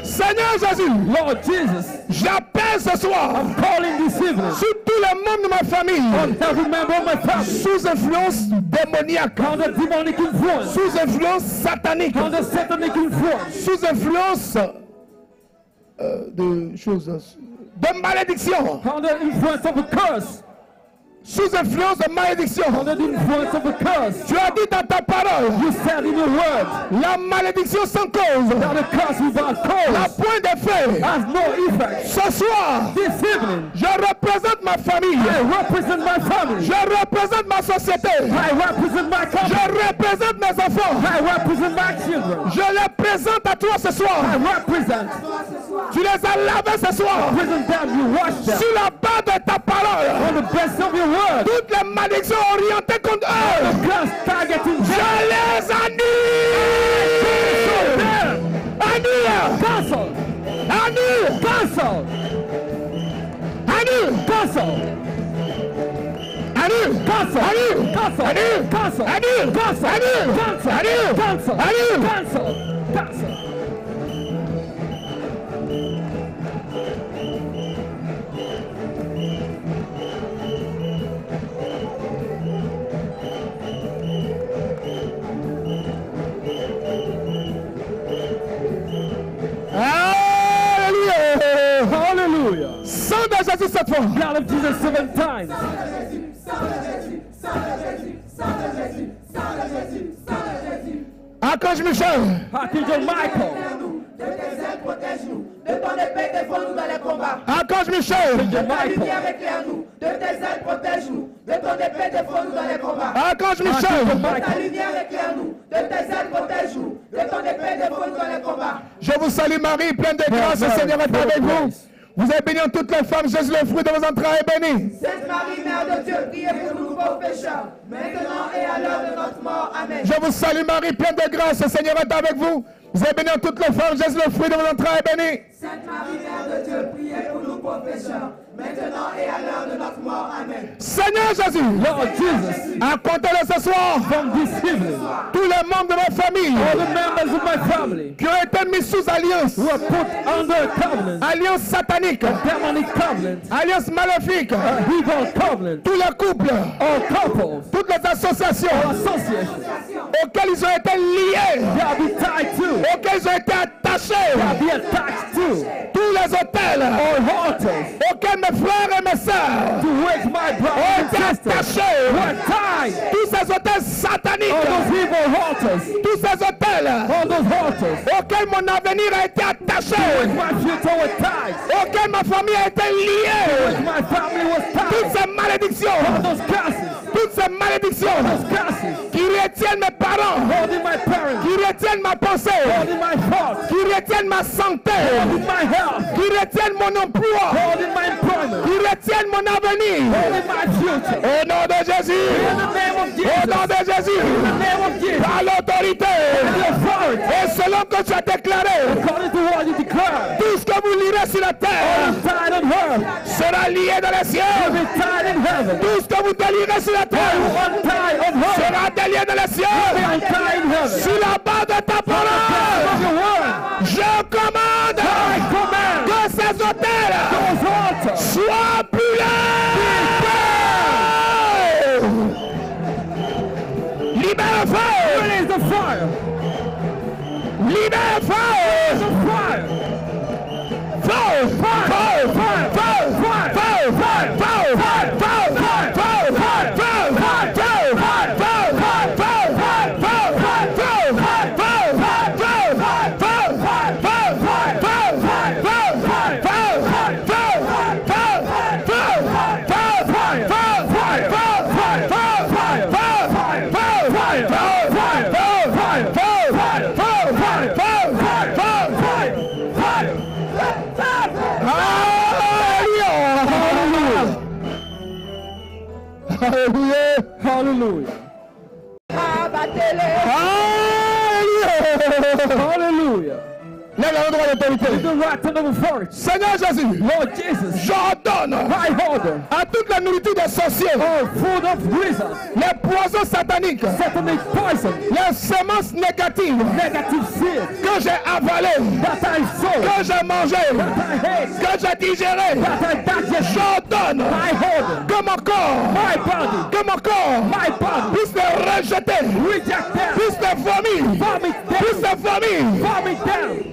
Seigneur Jésus, Lord Jesus, j'appelle ce soir sur tous les membres de ma famille, sous influence démoniaque, sous influence satanique, sous influence de choses, de malédiction, sous influence de malédiction. Tu as dit dans ta parole, la malédiction sans cause n'a point d'effet. Ce soir, je représente ma famille, je représente ma société, je représente mes enfants, je les présente à toi ce soir. Tu les as lavés ce soir sur la base de ta parole. Toutes les malédictions orientées contre eux, je les annule. Annule. Hallelujah. Sang de Jésus cette fois. Blood of Jesus 7 times. Archange Michel. Archangel Michael. De tes ailes, protège-nous. De ton épée, défends-nous dans les combats. Archange Michel. De ta lumière, éclaire-nous. De tes ailes, protège-nous. De ton épée, défends-nous dans les combats. Archange Michel. De ta lumière, éclaire-nous. De tes ailes, protège-nous. De ton épée, défends-nous dans les combats. Je vous salue Marie, pleine de grâce, le Seigneur est avec vous. Vous êtes bénie en toutes les femmes, Jésus le fruit de vos entrailles est béni. Sainte Marie, Mère de Dieu, priez pour nous pauvres pécheurs, maintenant et à l'heure de notre mort. Amen. Je vous salue Marie, pleine de grâce, le Seigneur est avec vous. Vous êtes bénie en toutes les femmes, Jésus le fruit de vos entrailles est béni. Sainte Marie, Mère de Dieu, priez pour nous pauvres pécheurs, maintenant et à l'heure de notre mort. Amen. Seigneur Jésus, Lord Jesus, à compter de ce soir, from this evening, tous les membres de ma famille, all the members of my family, qui ont été mis sous alliance, who are put under a covenant, alliance satanique, a demonic covenant, alliance maléfique, a evil covenant, tous les couples, all couples, toutes les associations, all associations, auxquelles ils ont été liés, shall be tied to, auxquels ils ont été attachés, shall be attached to, tous les hôtels, all altars, auxquels mes frères et mes sœurs to which my ont brothers été and sisters attachés, were tied, tous ces hôtels sataniques, all those evil altars, tous ces hôtels all those altars, auxquels mon avenir a été attaché, which my future was tied, auxquels ma famille a été liée, which my family was toutes tied, ces malédictions, all those curses, toutes ces malédictions those curses, qui retiennent mes parents, holding my parents, qui retiennent ma pensée, holding my thoughts, qui retiennent ma santé, holding my health, qui retiennent mon emploi, holding my employment, qui retiennent mon avenir. holding my future. Au nom de Jésus, In the name of au Jesus, nom de Jésus, in the name of Jesus, par l'autorité the authority, et selon que tu as déclaré, according to what you declare, tout ce que vous lirez lié sur la terre sera lié dans les cieux. Tout ce que vous délirez sur la terre sera délié dans les cieux. Sur la base de ta parole, je commande que ces hôtels soient brûlés. Libère le feu. Release the fire. Libère le feu. Feu. Fire. Fire. Fire. Fire. Fire. Fire. Fire. Fire. Fire. Fire. Fire. Fire. Fire. Hallelujah. Hallelujah. Hallelujah. Lève la droit d'autorité. The right hand of authority. Seigneur Jésus, Lord Jesus, j'ordonne I order à toute la nourriture des sorciers, all food of wizards, les poisons sataniques, satanic poison, les semences négatives negative seeds que j'ai avalées, that I sow, que j'ai mangées, that I hate, que j'ai digérées, that I digest, j'ordonne I order, que mon corps, my body, que mon corps my body, puisse les rejeter, reject them, puisse les vomir, vomit puisse them, les vomir. vomit them.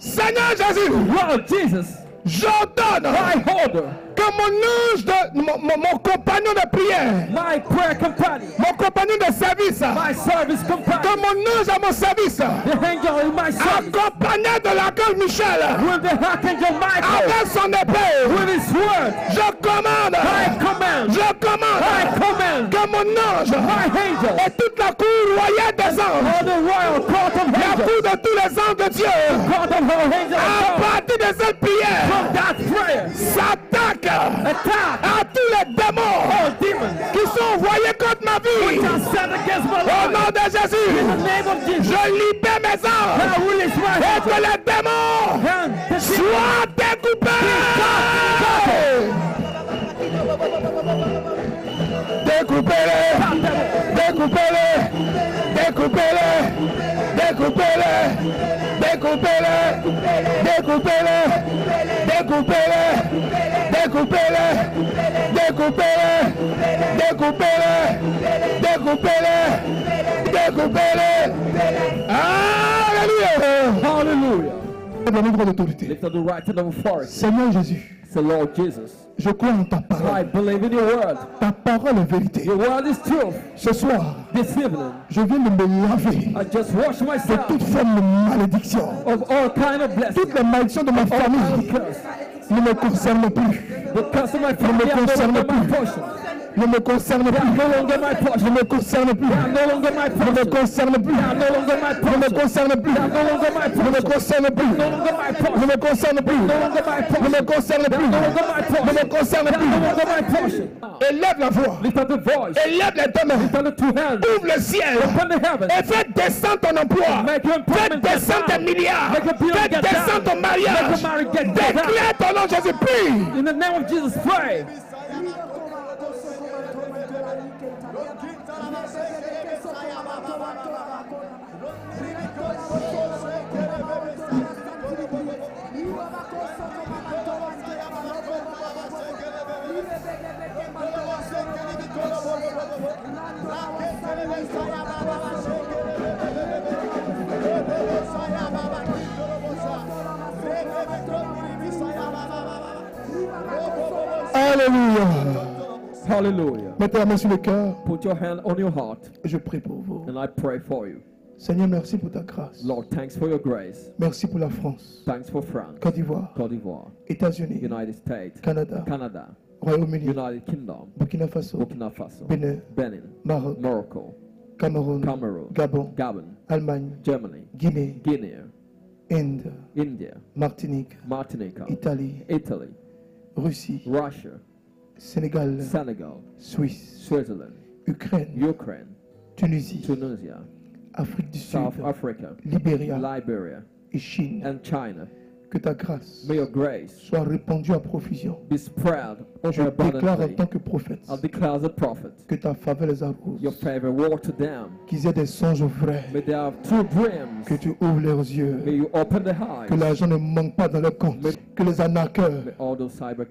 Seigneur Jésus, Lord Jesus, j'ordonne I order que mon ange, mon compagnon de prière, my prayer companion, mon compagnon de service, my service companion, que mon ange à mon service, the angel in my service, accompagné de l'archange Michel, with the archangel Michael, avec son épée, with his word, je commande, I command, je commande I command, que mon ange my angel, et toute la cour royale des anges, all the royal court of la angels, cour de tous les anges de Dieu, court of her angels, à partir de cette prière, from that prayer, s'attaque attack à tous les démons all demons qui sont envoyés contre ma vie. which are set against my Au life. nom de In the Jésus, name of Jesus, je libère mes anges I release my et angel que les démons and the demons soient découpés. Découpez-les, découpez-les, découpez-les, découpez-les, découpez-les, découpez-les, découpez-les, découpez-les, découpez-les, découpez-les, découpez-les, découpez-les. Alléluia. hallelujah. Lift up the right hand of authority. Seigneur Jésus, Say, Lord Jesus, je crois en ta I parole. believe in your word. Ta parole est vérité. Your word is truth. Ce soir, This evening, je viens de me laver I just wash de myself toute forme de malédiction. of all kind of blessings, Toutes les malédictions de ma all kind of famille curse. ne me concernent plus. The curse of my family are no longer my portion. Ne me concerne They are plus. no longer my Ne portion. me concerne plus. They are no longer my Ne me portion. concerne plus. They are no longer my Ne me portion. concerne plus. They are no longer my Ne me portion. concerne plus. No longer my Ne portion. me concerne plus. No longer my Ne portion. me concerne They plus. are no longer my Ne portion. me concerne They are no plus. longer my portion. Élève la voix. Lift up the voice. Élève les deux mains. Lift up the two hands. Ouvre le ciel. Open the heavens. Et fais descendre ton emploi. Make your Fais employment get descendre tes down. milliards. Make your bills Fais get descendre down. ton Make mariage. your marriage get down. Déclare ton nom, Jésus. Prie. In the name of Jesus, pray. Alléluia. Hallelujah. Mettez la main sur le cœur. Put your hand on your heart Je prie pour vous. and I pray for you. Seigneur, merci pour ta grâce. Lord, thanks for your grace. Merci pour la France, Thanks for France, Côte d'Ivoire, Côte d'Ivoire, États-Unis, United States, Canada, Canada, Royaume-Uni, United Kingdom, Burkina Faso, Burkina Faso, Bénin, Benin, Maroc, Morocco, Cameroun, Cameroon, Gabon, Gabon, Allemagne, Germany, Guinée, Guinea, Inde, India, Martinique, Martinique, Italie, Italy, Russie, Russia, Sénégal, Senegal, Suisse, Switzerland, Ukraine, Ukraine, Tunisie, Tunisia, Afrique du Sud, South Africa, Libéria Liberia, et Chine, and China, Que ta grâce may your grace soit répandue à profusion. Be spread Je déclare en tant que prophète I'll declare as a prophet, que ta faveur les arrose. Your favor water them. Qu'ils aient des songes vrais. May they have true dreams. Que tu ouvres leurs yeux. May you open their eyes. Que l'argent ne manque pas dans leur compte. Que les arnaqueurs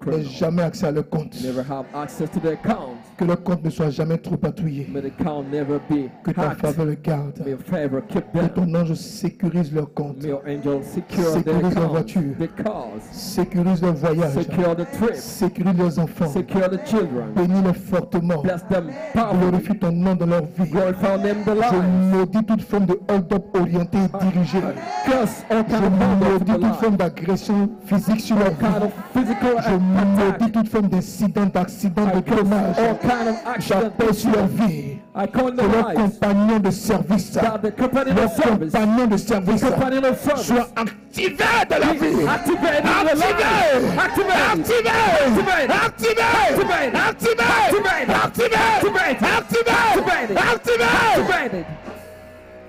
n'aient jamais accès à leur compte. Never have access to their account. Que leur compte ne soit jamais trop patrouillé. May the account never be que ta faveur les garde. May your favor keep them. Que ton ange sécurise leur compte. May your angel secure sécurise their leur voiture. Their cars. Sécurise leur voyage. Secure the trip. Sécurise leurs enfants. Secure the children. Bénis-les fortement. Bless them powerfully. Glorifie ton nom dans leur vie. Glorify them the lives. Je maudis toute forme de hold-up orienté et dirigé. Je maudis toute forme d'agression physique sur leur vie. Je maudis toute forme d'incident, d'accident, de dommage. J'appelle sur leur vie. Que leurs compagnons de service, leurs compagnons de service soient activés de la vie. Activés!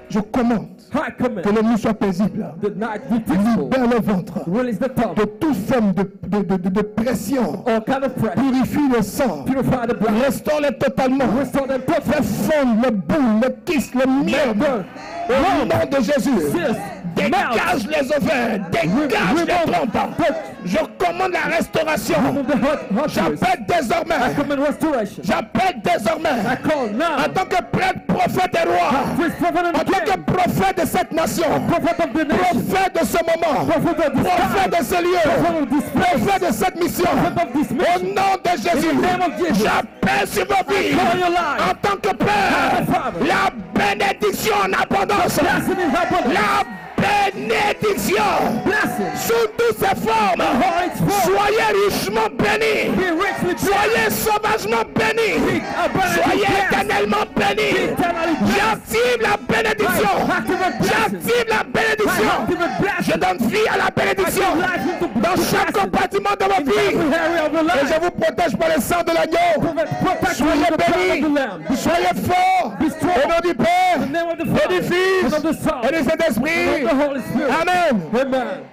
Je commande que le nuit soit paisible. Libère le ventre de toute forme de pression. Purifie le sang. Restaure-les totalement. Fais fondre le boule, le kiss, le miel. Au nom de Jésus. Dégage les ovaires. Dégage les trompes. Je commande la restauration. J'appelle désormais. En tant que prêtre, prophète et roi. En tant que prophète de cette nation. Prophète de ce moment. Prophète de ce lieu. Prophète de cette mission. Au nom de Jésus. J'appelle sur vos vies. En tant que père. La bénédiction en abondance. La bénédiction sous toutes ses formes. Soyez richement bénis. Soyez sauvagement bénis. Soyez éternellement bénis. J'active la bénédiction. J'active la bénédiction. Je donne vie à la bénédiction dans chaque compartiment de vos vies. Et je vous protège par le sang de l'agneau. Soyez bénis. Soyez forts. Au nom du Père et du Fils et du Saint-Esprit. Amen.